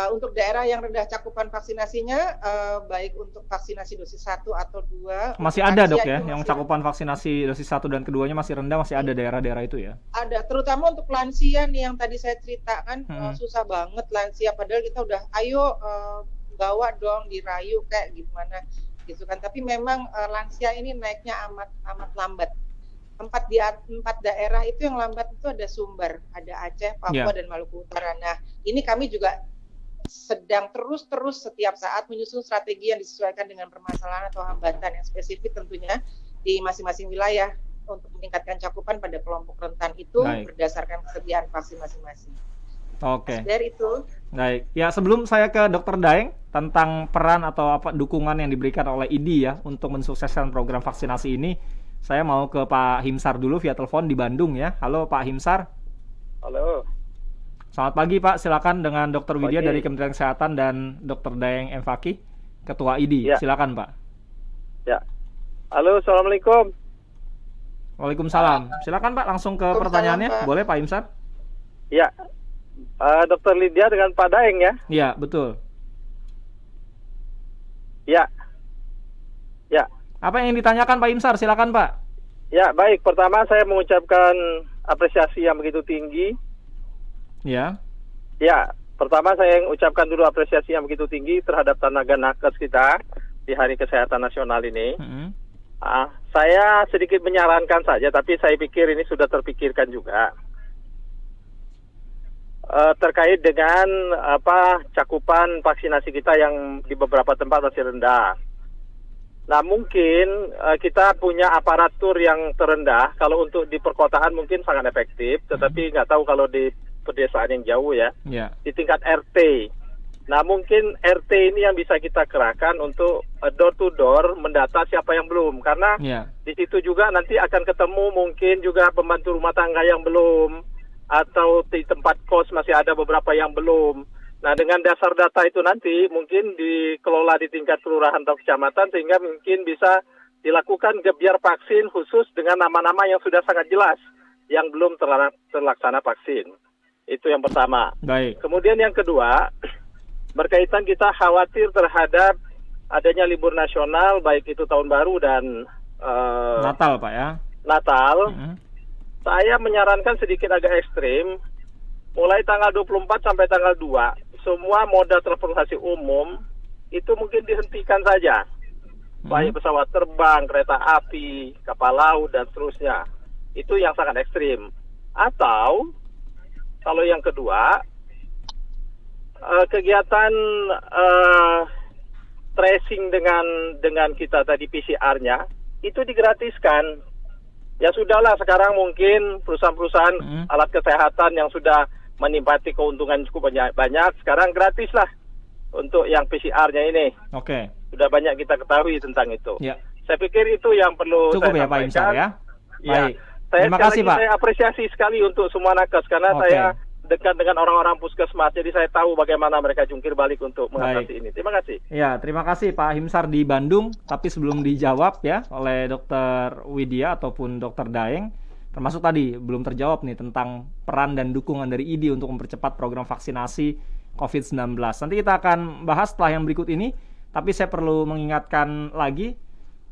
untuk daerah yang rendah cakupan vaksinasinya, baik untuk vaksinasi dosis 1 atau 2. Masih ada dok ya, yang cakupan vaksinasi dosis 1 dan keduanya masih rendah, masih ada daerah-daerah itu ya? Ada, terutama untuk lansia nih yang tadi saya ceritakan, susah banget lansia, padahal kita udah ayo bawa dong, dirayu kayak gimana gitu kan. Tapi memang lansia ini naiknya amat lambat. 4 daerah itu yang lambat itu ada Sumber, ada Aceh, Papua, dan Maluku Utara. Nah, ini kami juga sedang terus setiap saat menyusun strategi yang disesuaikan dengan permasalahan atau hambatan yang spesifik tentunya di masing-masing wilayah untuk meningkatkan cakupan pada kelompok rentan itu berdasarkan kesediaan vaksin masing-masing. Oke. Dari itu. Baik. Ya, sebelum saya ke Dr. Daeng tentang peran atau dukungan yang diberikan oleh IDI ya untuk mensukseskan program vaksinasi ini, saya mau ke Pak Himsar dulu via telepon di Bandung ya. Halo Pak Himsar. Halo. Selamat pagi Pak, silakan dengan Dr. Widya dari Kementerian Kesehatan dan Dr. Daeng M. Fakih, Ketua IDI. Ya. Silakan Pak. Ya. Halo, Assalamualaikum. Waalaikumsalam. Silakan Pak, langsung ke pertanyaannya. Pak. Boleh Pak Himsar? Ya. Dr. Lidya dengan Pak Daeng ya? Iya, betul. Ya. Ya. Apa yang ditanyakan Pak Himsar? Silakan Pak. Ya, baik. Pertama saya mengucapkan apresiasi yang begitu tinggi. Ya. Ya, pertama saya ucapkan dulu apresiasi yang begitu tinggi terhadap tenaga nakes kita di Hari Kesehatan Nasional ini. Saya sedikit menyarankan saja, tapi saya pikir ini sudah terpikirkan juga. Terkait dengan cakupan vaksinasi kita yang di beberapa tempat masih rendah. Nah, mungkin kita punya aparatur yang terendah. Kalau untuk di perkotaan mungkin sangat efektif, tetapi nggak tahu kalau di pedesaan yang jauh ya. Di tingkat RT. Nah, mungkin RT ini yang bisa kita kerahkan untuk door to door mendata siapa yang belum. Karena di situ juga nanti akan ketemu mungkin juga pembantu rumah tangga yang belum, atau di tempat kos masih ada beberapa yang belum. Nah, dengan dasar data itu nanti mungkin dikelola di tingkat kelurahan atau kecamatan, sehingga mungkin bisa dilakukan gebyar vaksin khusus dengan nama-nama yang sudah sangat jelas yang belum terlaksana vaksin. Itu yang pertama. Baik. Kemudian yang kedua, berkaitan kita khawatir terhadap adanya libur nasional, baik itu tahun baru dan Natal, Pak ya. Natal. Saya menyarankan sedikit agak ekstrim, mulai tanggal 24 sampai tanggal 2, semua moda transportasi umum itu mungkin dihentikan saja. Baik pesawat terbang, kereta api, kapal laut, dan seterusnya. Itu yang sangat ekstrim. Atau kalau yang kedua, kegiatan tracing dengan kita tadi PCR-nya itu digratiskan. Ya sudahlah, sekarang mungkin perusahaan-perusahaan alat kesehatan yang sudah menikmati keuntungan cukup banyak, sekarang gratis lah untuk yang PCR-nya ini. Oke. Sudah banyak kita ketahui tentang itu. Ya. Saya pikir itu yang perlu cukup saya ya Pak Imsar ya. Ya. Baik. Terima kasih Pak. Saya apresiasi sekali untuk semua nakes karena saya dekat dengan orang-orang puskesmas, jadi saya tahu bagaimana mereka jungkir balik untuk mengatasi ini. Terima kasih. Ya, terima kasih Pak Himsar di Bandung. Tapi sebelum dijawab ya oleh Dr. Widya ataupun Dr. Daeng, termasuk tadi belum terjawab nih tentang peran dan dukungan dari IDI untuk mempercepat program vaksinasi COVID-19. Nanti kita akan bahas setelah yang berikut ini, tapi saya perlu mengingatkan lagi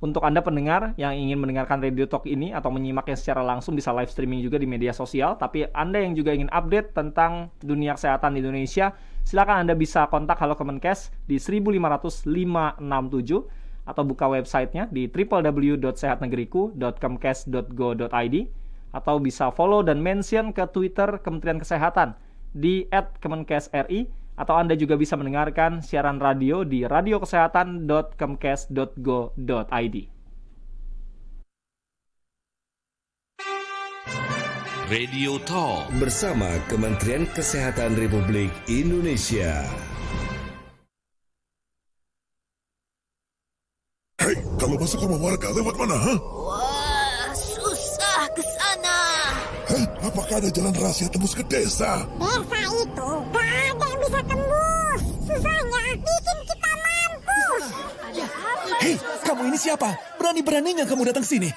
untuk Anda pendengar yang ingin mendengarkan Radio Talk ini atau menyimaknya secara langsung, bisa live streaming juga di media sosial. Tapi Anda yang juga ingin update tentang dunia kesehatan di Indonesia, silakan Anda bisa kontak Halo Kemenkes di 1500567 atau buka websitenya di www.sehatnegeriku.kemkes.go.id atau bisa follow dan mention ke Twitter Kementerian Kesehatan di @kemenkesri. Atau Anda juga bisa mendengarkan siaran radio di radiokesehatan.kemkes.go.id. Radio Talk bersama Kementerian Kesehatan Republik Indonesia. Hei, kalau masuk rumah warga lewat mana? Wah, susah ke sana. Hah? Apakah ada jalan rahasia tembus ke desa? Desa itu gak ada yang bisa tembus. Susahnya bikin kita mampus. Hei, kamu ini siapa? Berani-beraninya kamu datang sini.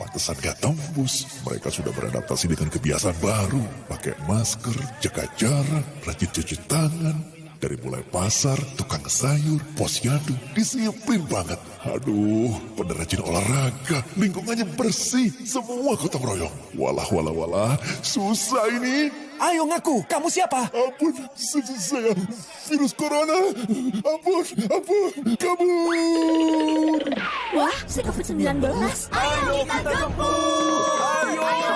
Pantesan gak tembus. Mereka sudah beradaptasi dengan kebiasaan baru. Pakai masker, jaga jarak, rajin cuci tangan. Dari mulai pasar, tukang sayur, posyandu, disiplin banget. Aduh, pada rajin olahraga, lingkungannya bersih, semua gotong royong. Walah, susah ini. Ayo ngaku, kamu siapa? Ampun, saya virus corona. Ampun, kabur. Wah, si COVID-19. Ayo kita kabur. Ayo.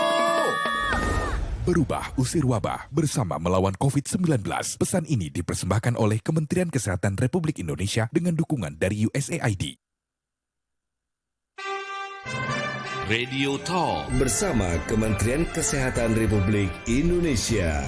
Berubah usir wabah bersama melawan COVID-19. Pesan ini dipersembahkan oleh Kementerian Kesehatan Republik Indonesia dengan dukungan dari USAID. Radio Talk bersama Kementerian Kesehatan Republik Indonesia.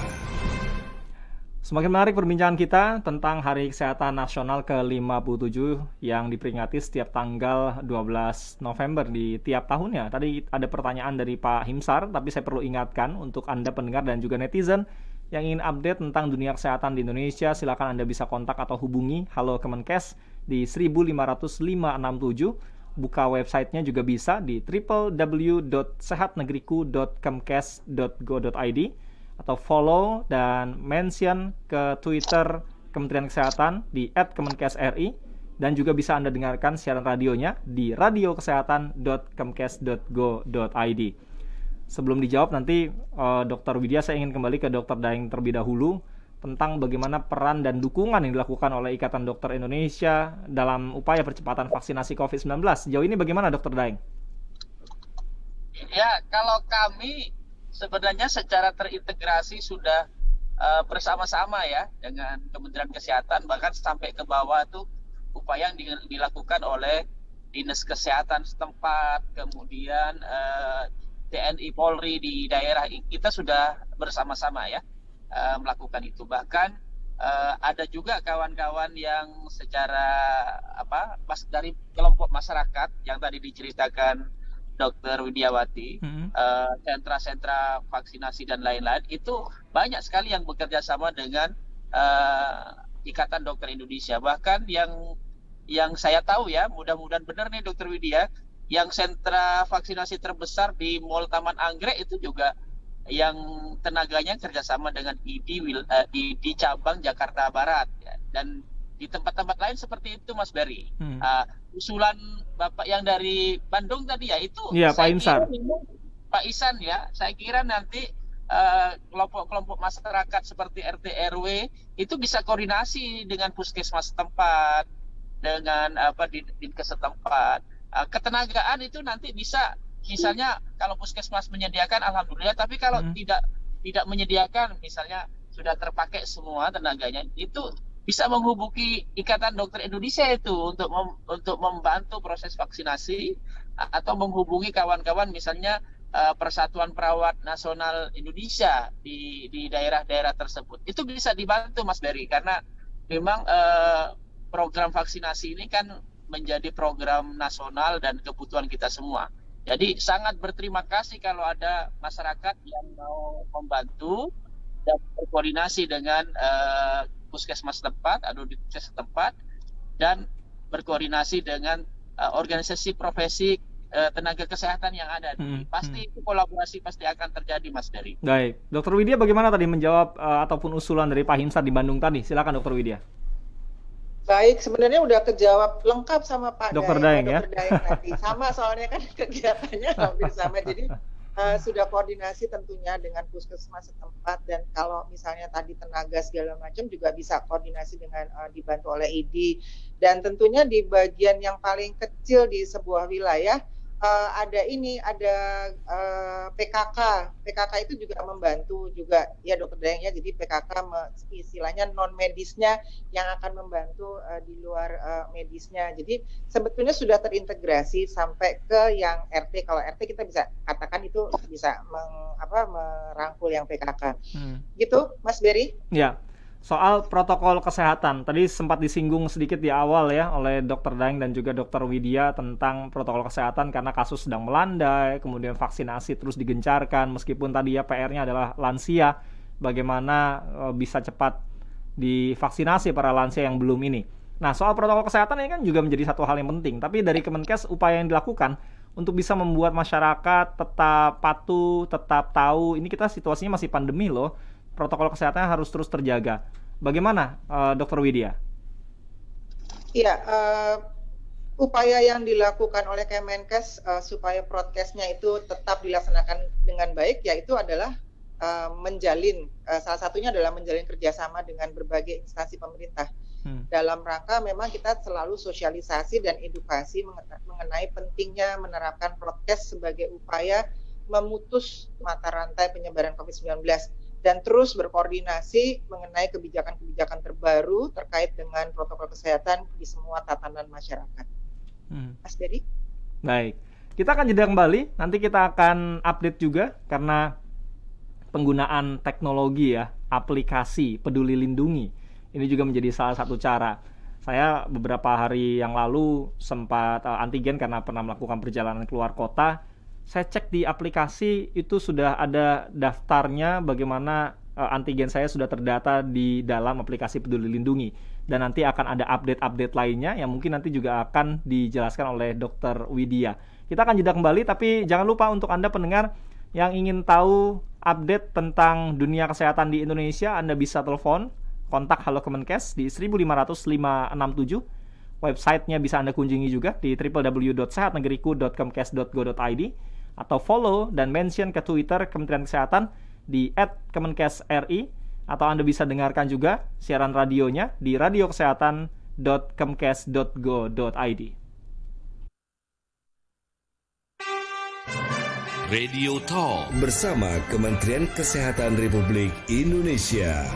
Semakin menarik perbincangan kita tentang Hari Kesehatan Nasional ke-57 yang diperingati setiap tanggal 12 November di tiap tahunnya. Tadi ada pertanyaan dari Pak Himsar, tapi saya perlu ingatkan untuk Anda pendengar dan juga netizen yang ingin update tentang dunia kesehatan di Indonesia, silakan Anda bisa kontak atau hubungi Halo Kemenkes di 1500567. Buka websitenya juga bisa di www.sehatnegeriku.kemkes.go.id atau follow dan mention ke Twitter Kementerian Kesehatan di @kemenkesri, dan juga bisa Anda dengarkan siaran radionya di radiokesehatan.kemkes.go.id. Sebelum dijawab nanti Dr. Widya, saya ingin kembali ke Dr. Daeng terlebih dahulu tentang bagaimana peran dan dukungan yang dilakukan oleh Ikatan Dokter Indonesia dalam upaya percepatan vaksinasi COVID-19. Sejauh ini bagaimana Dr. Daeng? Ya, kalau kami sebenarnya secara terintegrasi sudah bersama-sama ya dengan Kementerian Kesehatan, bahkan sampai ke bawah tuh upaya yang dilakukan oleh Dinas Kesehatan setempat, kemudian TNI Polri di daerah kita sudah bersama-sama ya melakukan itu. Bahkan ada juga kawan-kawan yang secara dari kelompok masyarakat yang tadi diceritakan Dr. Widiawati, sentra-sentra vaksinasi dan lain-lain, itu banyak sekali yang bekerja sama dengan Ikatan Dokter Indonesia. Bahkan yang saya tahu ya, mudah-mudahan benar nih Dr. Widya, yang sentra vaksinasi terbesar di Mall Taman Anggrek itu juga yang tenaganya kerjasama dengan ID cabang Jakarta Barat, ya. Dan di tempat-tempat lain seperti itu, Mas Berry. Usulan Bapak yang dari Bandung tadi ya, itu Pak Insar. Pak Isan ya, saya kira nanti kelompok-kelompok masyarakat seperti RT RW itu bisa koordinasi dengan puskesmas setempat, dengan dinkes setempat. Ketenagaan itu nanti bisa, misalnya kalau puskesmas menyediakan alhamdulillah, tapi kalau tidak menyediakan, misalnya sudah terpakai semua tenaganya, itu bisa menghubungi Ikatan Dokter Indonesia itu untuk membantu proses vaksinasi, atau menghubungi kawan-kawan misalnya Persatuan Perawat Nasional Indonesia di daerah-daerah tersebut. Itu bisa dibantu, Mas Berry, karena memang program vaksinasi ini kan menjadi program nasional dan kebutuhan kita semua. Jadi sangat berterima kasih kalau ada masyarakat yang mau membantu dan berkoordinasi dengan puskesmas setempat atau dinkes setempat, dan berkoordinasi dengan organisasi profesi tenaga kesehatan yang ada. Pasti itu kolaborasi pasti akan terjadi, Mas Berry. Baik, Dr. Widya bagaimana tadi menjawab ataupun usulan dari Pak Hinsar di Bandung tadi? Silakan Dr. Widya. Baik, sebenarnya udah kejawab lengkap sama Pak Dr. Daeng ya. Dr. Daeng tadi. Sama, soalnya kan kegiatannya hampir sama. Jadi sudah koordinasi tentunya dengan puskesmas setempat, dan kalau misalnya tadi tenaga segala macam juga bisa koordinasi dengan dibantu oleh ID. Dan tentunya di bagian yang paling kecil di sebuah wilayah ada PKK. PKK itu juga membantu juga ya Dokter Daeng ya. Jadi PKK istilahnya non medisnya yang akan membantu di luar medisnya. Jadi sebetulnya sudah terintegrasi sampai ke yang RT. Kalau RT kita bisa katakan itu bisa merangkul yang PKK. Gitu, Mas Berry? Ya. Soal protokol kesehatan, tadi sempat disinggung sedikit di awal ya oleh Dr. Daeng dan juga Dr. Widya tentang protokol kesehatan karena kasus sedang melandai, kemudian vaksinasi terus digencarkan, meskipun tadi ya PR-nya adalah lansia, bagaimana bisa cepat divaksinasi para lansia yang belum ini. Nah, soal protokol kesehatan ini kan juga menjadi satu hal yang penting, tapi dari Kemenkes upaya yang dilakukan untuk bisa membuat masyarakat tetap patuh, tetap tahu, ini kita situasinya masih pandemi loh, protokol kesehatannya harus terus terjaga. Bagaimana, Dr. Widya? Iya, upaya yang dilakukan oleh Kemenkes supaya prokesnya itu tetap dilaksanakan dengan baik, yaitu adalah menjalin, salah satunya adalah menjalin kerjasama dengan berbagai instansi pemerintah. Dalam rangka memang kita selalu sosialisasi dan edukasi mengenai pentingnya menerapkan prokes sebagai upaya memutus mata rantai penyebaran COVID-19. Dan terus berkoordinasi mengenai kebijakan-kebijakan terbaru terkait dengan protokol kesehatan di semua tatanan masyarakat. Mas Berry? Baik, kita akan jeda kembali, nanti kita akan update juga karena penggunaan teknologi ya, aplikasi Peduli Lindungi, ini juga menjadi salah satu cara. Saya beberapa hari yang lalu sempat antigen karena pernah melakukan perjalanan keluar kota. Saya cek di aplikasi itu sudah ada daftarnya bagaimana antigen saya sudah terdata di dalam aplikasi Peduli Lindungi. Dan nanti akan ada update-update lainnya yang mungkin nanti juga akan dijelaskan oleh Dr. Widya. Kita akan jeda kembali, tapi jangan lupa untuk Anda pendengar yang ingin tahu update tentang dunia kesehatan di Indonesia, Anda bisa telepon, kontak Halo Kemenkes di 1500567. Websitenya bisa Anda kunjungi juga di www.sehatnegeriku.kemkes.go.id, atau follow dan mention ke Twitter Kementerian Kesehatan di @kemenkesri, atau Anda bisa dengarkan juga siaran radionya di radiokesehatan.kemkes.go.id. Radio Talk bersama Kementerian Kesehatan Republik Indonesia.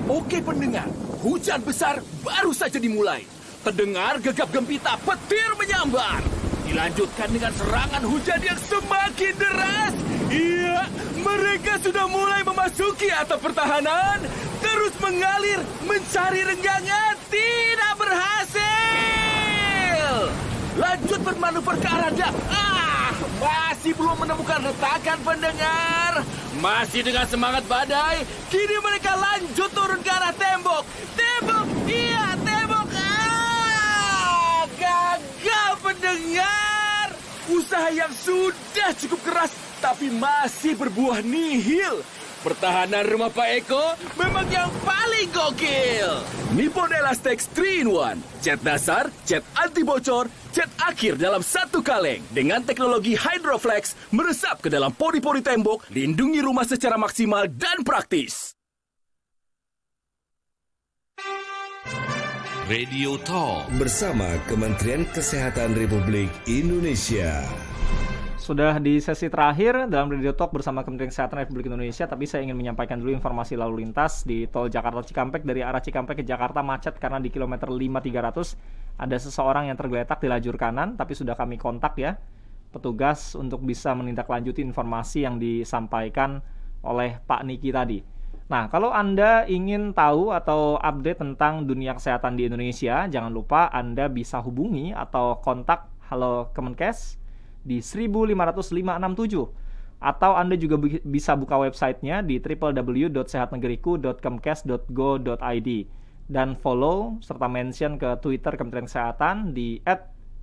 Oke pendengar, hujan besar baru saja dimulai. Terdengar gegap gempita petir menyambar. Dilanjutkan dengan serangan hujan yang semakin deras. Iya, Mereka sudah mulai memasuki atap pertahanan, terus mengalir mencari renggangan, tidak berhasil. Lanjut bermanuver ke arah masih belum menemukan retakan pendengar. Masih dengan semangat badai, kini mereka lanjut turun ke arah tembok. Tembok, iya tembok. Gagal pendengar. Usaha yang sudah cukup keras tapi masih berbuah nihil. Pertahanan rumah Pak Eko memang yang paling gokil. Nippon Elastex 3-in-1. Cat dasar, cat anti bocor, cat akhir dalam satu kaleng. Dengan teknologi Hydroflex, meresap ke dalam pori-pori tembok, lindungi rumah secara maksimal dan praktis. Radio Talk bersama Kementerian Kesehatan Republik Indonesia. Sudah di sesi terakhir dalam Radio Talk bersama Kementerian Kesehatan Republik Indonesia, tapi saya ingin menyampaikan dulu informasi lalu lintas di tol Jakarta Cikampek. Dari arah Cikampek ke Jakarta macet karena di kilometer 5.300 ada seseorang yang tergeletak di lajur kanan, tapi sudah kami kontak ya petugas untuk bisa menindaklanjuti informasi yang disampaikan oleh Pak Niki tadi. Nah, kalau Anda ingin tahu atau update tentang dunia kesehatan di Indonesia, jangan lupa Anda bisa hubungi atau kontak Halo Kemenkes di 1500567. Atau Anda juga bisa buka websitenya di www.sehatnegeriku.kemkes.go.id dan follow serta mention ke Twitter Kementerian Kesehatan di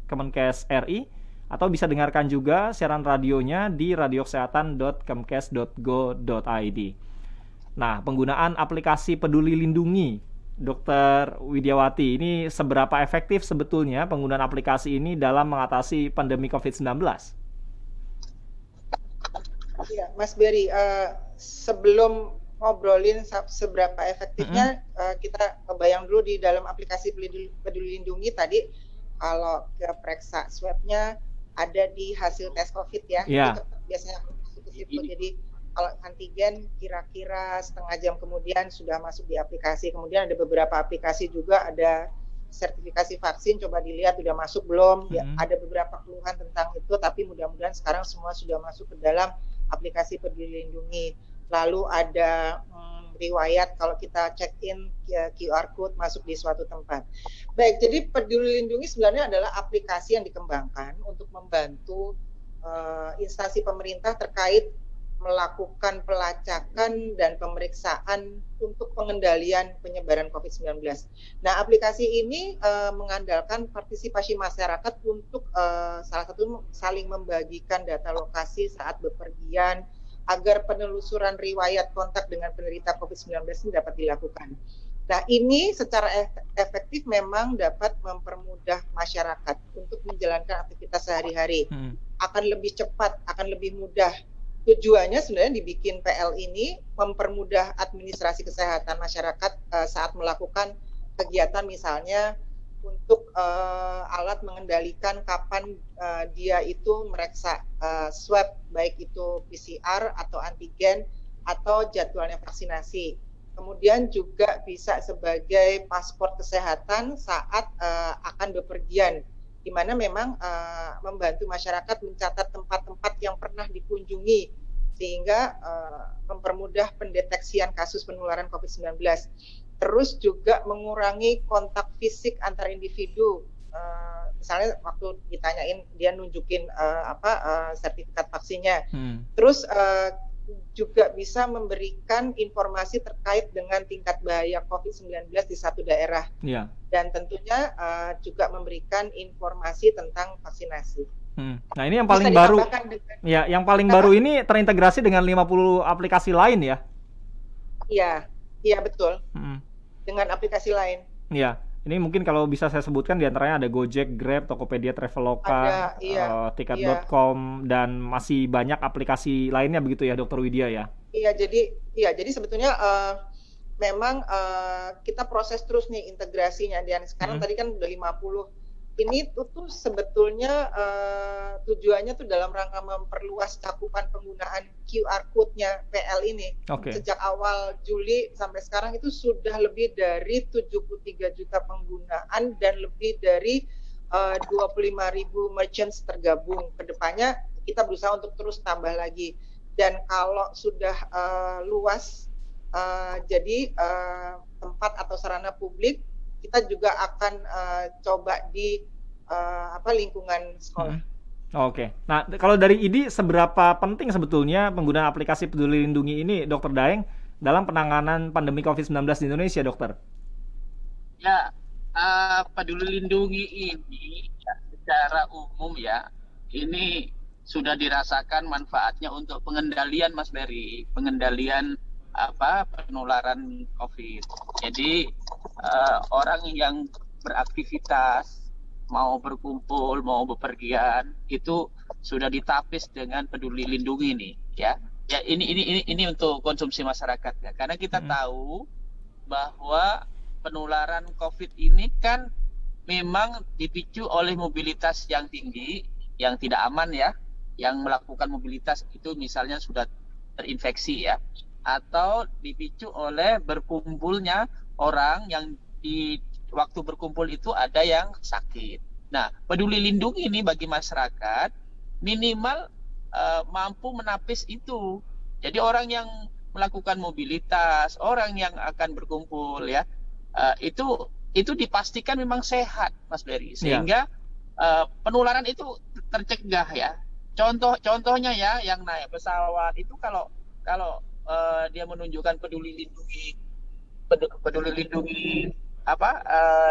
@kemenkesri, atau bisa dengarkan juga siaran radionya di radiokesehatan.kemkes.go.id. Nah, penggunaan aplikasi Peduli Lindungi, Dr. Widiawati, ini seberapa efektif sebetulnya penggunaan aplikasi ini dalam mengatasi pandemi COVID-19? Ya, Mas Berry, sebelum ngobrolin seberapa efektifnya, kita bayang dulu di dalam aplikasi Peduli Lindungi tadi, kalau periksa swabnya ada di hasil tes COVID ya, itu biasanya masuk ke situ. Jadi kalau antigen kira-kira setengah jam kemudian sudah masuk di aplikasi. Kemudian ada beberapa aplikasi juga ada sertifikasi vaksin, coba dilihat sudah masuk belum. Ya, ada beberapa keluhan tentang itu, tapi mudah-mudahan sekarang semua sudah masuk ke dalam aplikasi Peduli Lindungi. Lalu ada riwayat kalau kita check in QR code masuk di suatu tempat. Baik, jadi Peduli Lindungi sebenarnya adalah aplikasi yang dikembangkan untuk membantu instansi pemerintah terkait melakukan pelacakan dan pemeriksaan untuk pengendalian penyebaran COVID-19. Nah, aplikasi ini mengandalkan partisipasi masyarakat untuk salah satu saling membagikan data lokasi saat bepergian agar penelusuran riwayat kontak dengan penderita COVID-19 ini dapat dilakukan. Nah, ini secara efektif memang dapat mempermudah masyarakat untuk menjalankan aktivitas sehari-hari. Akan lebih cepat, akan lebih mudah. Tujuannya sebenarnya dibikin PL ini mempermudah administrasi kesehatan masyarakat saat melakukan kegiatan, misalnya untuk alat mengendalikan kapan dia itu mereksa swab, baik itu PCR atau antigen atau jadwalnya vaksinasi. Kemudian juga bisa sebagai paspor kesehatan saat akan bepergian, di mana memang membantu masyarakat mencatat tempat-tempat yang pernah dikunjungi sehingga mempermudah pendeteksian kasus penularan COVID-19. Terus juga mengurangi kontak fisik antar individu. Misalnya waktu ditanyain dia nunjukin sertifikat vaksinnya. Terus juga bisa memberikan informasi terkait dengan tingkat bahaya COVID-19 di satu daerah. Dan tentunya juga memberikan informasi tentang vaksinasi. Nah, ini yang paling baru. Ya, yang paling baru ini terintegrasi dengan 50 aplikasi lain ya? Iya betul. Dengan aplikasi lain. Iya. Ini mungkin kalau bisa saya sebutkan diantaranya ada Gojek, Grab, Tokopedia, Traveloka, Tiket.com, dan masih banyak aplikasi lainnya begitu ya, Dr. Widya ya? Iya, jadi sebetulnya memang kita proses terus nih integrasinya. Dan sekarang tadi kan udah 50. Ini tuh sebetulnya tujuannya tuh dalam rangka memperluas cakupan penggunaan QR code-nya PL ini. Sejak awal Juli sampai sekarang itu sudah lebih dari 73 juta penggunaan dan lebih dari 25.000 merchants tergabung. Kedepannya kita berusaha untuk terus tambah lagi. dan kalau sudah luas jadi tempat atau sarana publik, kita juga akan coba di lingkungan sekolah. Oke. Nah, kalau dari IDI seberapa penting sebetulnya penggunaan aplikasi Peduli Lindungi ini, Dokter Daeng, dalam penanganan pandemi COVID-19 di Indonesia, Dokter? Ya, Peduli Lindungi ini secara umum ya, ini sudah dirasakan manfaatnya untuk pengendalian, Mas Berry, pengendalian penularan COVID. Jadi orang yang beraktivitas, mau berkumpul, mau bepergian, itu sudah ditapis dengan Peduli Lindungi ini, ya. Ya, ini untuk konsumsi masyarakat ya. Karena kita tahu bahwa penularan COVID ini kan memang dipicu oleh mobilitas yang tinggi, yang tidak aman ya, yang melakukan mobilitas itu misalnya sudah terinfeksi ya, atau dipicu oleh berkumpulnya orang yang di waktu berkumpul itu ada yang sakit. Nah, Peduli Lindungi ini bagi masyarakat minimal mampu menapis itu. Jadi orang yang melakukan mobilitas, orang yang akan berkumpul ya, itu dipastikan memang sehat, Mas Berry, sehingga penularan itu tercegah ya. Contohnya ya, yang naik pesawat itu kalau dia menunjukkan Peduli Lindungi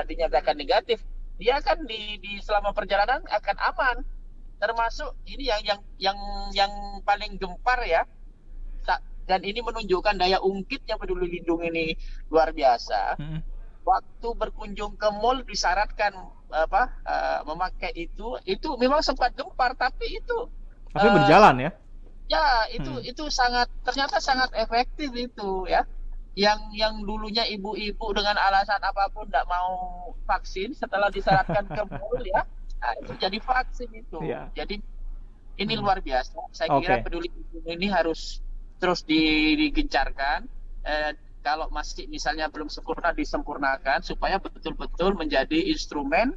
dinyatakan negatif, dia kan di selama perjalanan akan aman. Termasuk ini yang paling gempar ya, dan ini menunjukkan daya ungkitnya Peduli Lindungi ini luar biasa. Waktu berkunjung ke mall disyaratkan memakai itu memang sempat gempar, tapi berjalan ya. Ya, itu ternyata sangat efektif itu ya. Yang dulunya ibu-ibu dengan alasan apapun tidak mau vaksin, setelah disyaratkan ke mall ya, itu jadi vaksin itu. Jadi ini luar biasa. Saya kira Peduli Lindungi ini harus terus digencarkan. Kalau masih misalnya belum sempurna, disempurnakan supaya betul-betul menjadi instrumen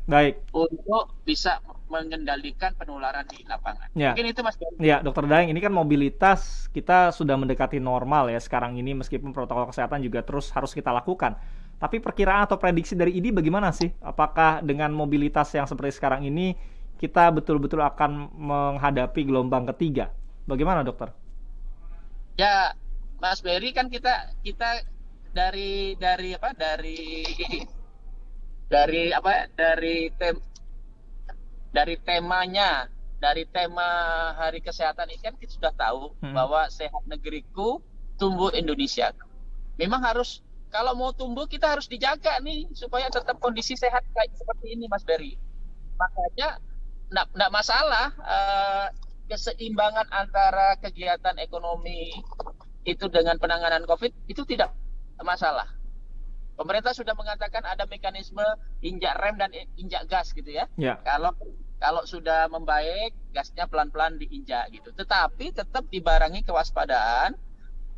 untuk bisa mengendalikan penularan di lapangan. Ya. Mungkin itu Mas. Ya, Dokter Daeng, ini kan mobilitas kita sudah mendekati normal ya sekarang ini, meskipun protokol kesehatan juga terus harus kita lakukan. Tapi perkiraan atau prediksi dari IDI bagaimana sih? Apakah dengan mobilitas yang seperti sekarang ini kita betul-betul akan menghadapi gelombang ketiga? Bagaimana, Dokter? Ya, Mas Berry, kan kita dari temanya, dari tema Hari Kesehatan ini kan kita sudah tahu bahwa sehat negeriku, tumbuh Indonesia. Memang harus, kalau mau tumbuh kita harus dijaga nih supaya tetap kondisi sehat kayak seperti ini, Mas Berry. Makanya enggak masalah keseimbangan antara kegiatan ekonomi itu dengan penanganan COVID itu tidak masalah. Pemerintah sudah mengatakan ada mekanisme injak rem dan injak gas gitu ya. Kalau sudah membaik, gasnya pelan-pelan diinjak gitu. Tetapi tetap dibarengi kewaspadaan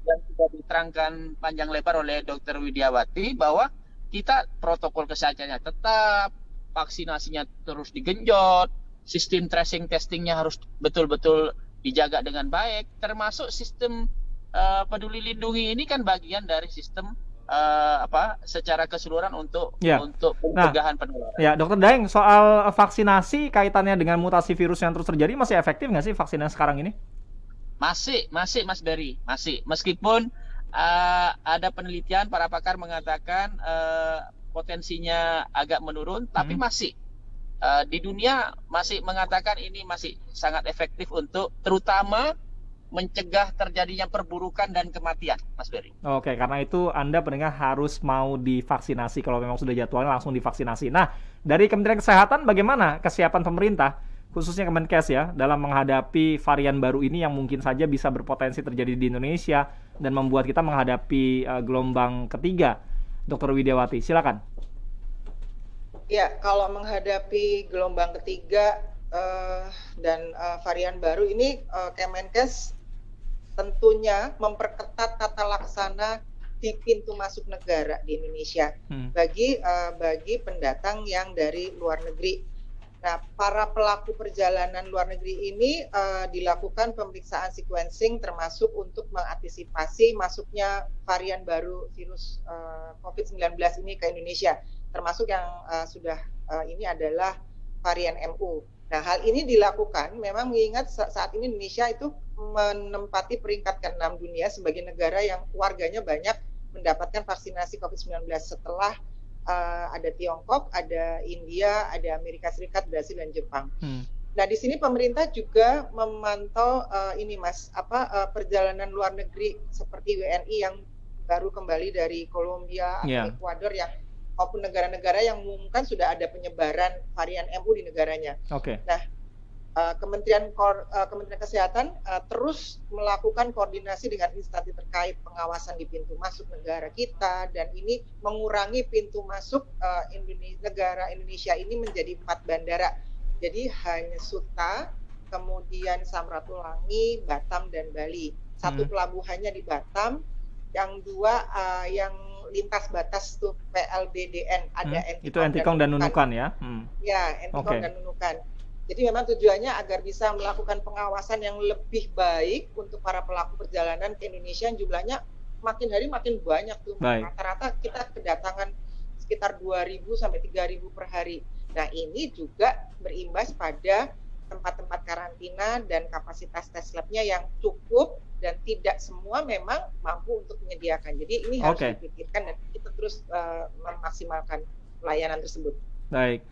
yang sudah diterangkan panjang lebar oleh Dr. Widiawati bahwa kita protokol kesehatannya tetap, vaksinasinya terus digenjot, sistem tracing testingnya harus betul-betul dijaga dengan baik, termasuk sistem Peduli Lindungi ini kan bagian dari sistem secara keseluruhan untuk pencegahan penularan. Ya, Dokter Daeng, soal vaksinasi kaitannya dengan mutasi virus yang terus terjadi, masih efektif nggak sih vaksin yang sekarang ini? Masih Mas Berry, masih. Meskipun ada penelitian para pakar mengatakan potensinya agak menurun, tapi masih di dunia masih mengatakan ini masih sangat efektif untuk terutama mencegah terjadinya perburukan dan kematian, Mas Berry. Oke, karena itu Anda pendengar harus mau divaksinasi. Kalau memang sudah jadwalnya langsung divaksinasi. Nah, dari Kementerian Kesehatan bagaimana kesiapan pemerintah, khususnya Kemenkes ya, dalam menghadapi varian baru ini yang mungkin saja bisa berpotensi terjadi di Indonesia dan membuat kita menghadapi gelombang ketiga. Dr. Widiawati, silakan. Ya, kalau menghadapi gelombang ketiga dan varian baru ini, Kemenkes tentunya memperketat tata laksana di pintu masuk negara di Indonesia bagi pendatang yang dari luar negeri. Nah, para pelaku perjalanan luar negeri ini dilakukan pemeriksaan sequencing termasuk untuk mengantisipasi masuknya varian baru virus COVID-19 ini ke Indonesia, termasuk yang sudah ini adalah varian MU. Nah, hal ini dilakukan memang mengingat saat ini Indonesia itu menempati peringkat ke-6 dunia sebagai negara yang warganya banyak mendapatkan vaksinasi COVID-19 setelah ada Tiongkok, ada India, ada Amerika Serikat, Brasil, dan Jepang. Nah, di sini pemerintah juga memantau ini Mas, perjalanan luar negeri seperti WNI yang baru kembali dari Kolombia atau Ekuador yang maupun negara-negara yang mengumumkan sudah ada penyebaran varian MU di negaranya. Nah, Kementerian Kesehatan terus melakukan koordinasi dengan instansi terkait pengawasan di pintu masuk negara kita, dan ini mengurangi pintu masuk negara Indonesia ini menjadi 4 bandara. Jadi hanya Suta, kemudian Samratulangi, Batam, dan Bali. 1 pelabuhannya di Batam, yang 2 yang lintas batas tuh PLBDN, ada itu Entikong dan Nunukan ya? Ya, Entikong dan Nunukan. Jadi memang tujuannya agar bisa melakukan pengawasan yang lebih baik untuk para pelaku perjalanan ke Indonesia yang jumlahnya makin hari makin banyak tuh. Rata-rata kita kedatangan sekitar 2.000 sampai 3.000 per hari. Nah, ini juga berimbas pada tempat-tempat karantina dan kapasitas tes labnya yang cukup dan tidak semua memang mampu untuk menyediakan. Jadi ini harus dipikirkan dan kita terus memaksimalkan pelayanan tersebut. Baik.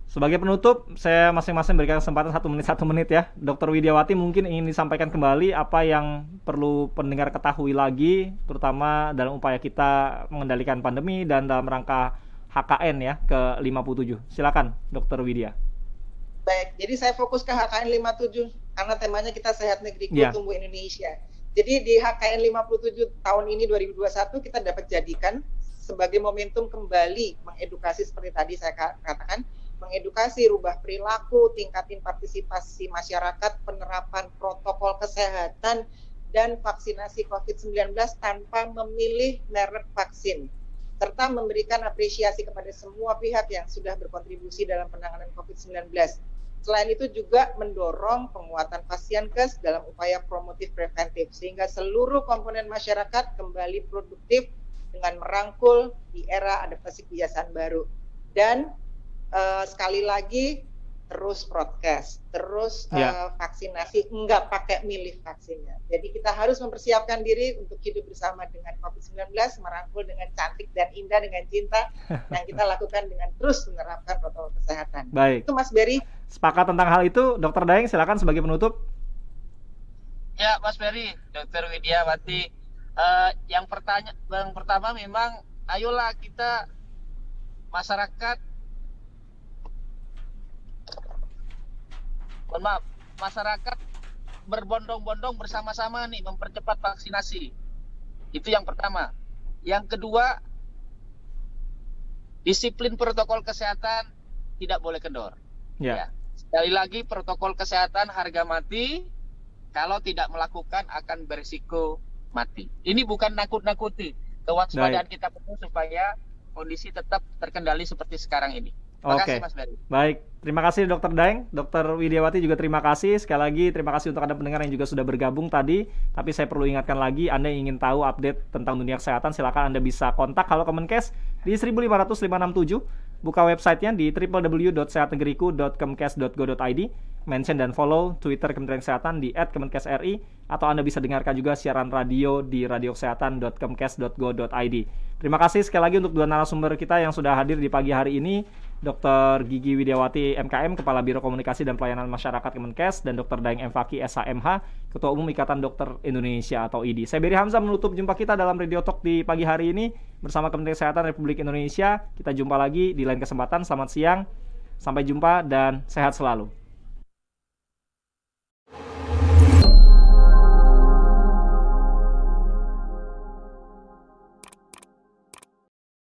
Sebagai penutup, saya masing-masing berikan kesempatan 1 menit ya. Dr. Widiawati mungkin ingin disampaikan kembali apa yang perlu pendengar ketahui lagi, terutama dalam upaya kita mengendalikan pandemi dan dalam rangka HKN ya ke-57. Silakan, Dr. Widya. Baik, jadi saya fokus ke HKN 57 karena temanya kita sehat negeriku tumbuh Indonesia. Jadi di HKN 57 tahun ini 2021 kita dapat jadikan sebagai momentum kembali mengedukasi seperti tadi saya katakan, mengedukasi, rubah perilaku, tingkatin partisipasi masyarakat, penerapan protokol kesehatan, dan vaksinasi COVID-19 tanpa memilih merek vaksin, serta memberikan apresiasi kepada semua pihak yang sudah berkontribusi dalam penanganan COVID-19. Selain itu juga mendorong penguatan Pasienkes dalam upaya promotif preventif, sehingga seluruh komponen masyarakat kembali produktif dengan merangkul di era adaptasi kebiasaan baru. Dan sekali lagi terus prokes, terus vaksinasi, enggak pakai milih vaksinnya. Jadi kita harus mempersiapkan diri untuk hidup bersama dengan COVID-19, merangkul dengan cantik dan indah dengan cinta, yang kita lakukan dengan terus menerapkan protokol kesehatan. Baik. Itu Mas Berry. Sepakat tentang hal itu, Dr. Daeng silakan sebagai penutup. Ya, Mas Berry, Dr. Widiawati. Yang pertama memang ayolah kita masyarakat masyarakat berbondong-bondong bersama-sama nih mempercepat vaksinasi. Itu yang pertama. Yang kedua, disiplin protokol kesehatan tidak boleh kendor. Ya. Sekali lagi, protokol kesehatan harga mati. Kalau tidak melakukan akan berisiko mati. Ini bukan nakut-nakuti. Kewaspadaan kita perlu supaya kondisi tetap terkendali seperti sekarang ini. Terima kasih, Mas Berry. Baik, terima kasih Dr. Daeng, Dr. Widiawati juga terima kasih. Sekali lagi terima kasih untuk Anda pendengar yang juga sudah bergabung tadi. Tapi saya perlu ingatkan lagi, Anda yang ingin tahu update tentang dunia kesehatan, silakan Anda bisa kontak Halo Kemenkes di 15567. Buka websitenya di www.sehatnegeriku.kemkes.go.id, mention dan follow Twitter Kementerian Kesehatan di @kemenkesri, atau Anda bisa dengarkan juga siaran radio di radiokesehatan.kemkes.go.id. Terima kasih sekali lagi untuk 2 narasumber kita yang sudah hadir di pagi hari ini, Dr. Gigi Widiawati MKM, Kepala Biro Komunikasi dan Pelayanan Masyarakat Kemenkes, dan Dr. Daeng M. Fakih SHMH, Ketua Umum Ikatan Dokter Indonesia atau IDI. Saya Berry Hamzah menutup jumpa kita dalam Radio Talk di pagi hari ini bersama Kementerian Kesehatan Republik Indonesia. Kita jumpa lagi di lain kesempatan. Selamat siang, sampai jumpa dan sehat selalu.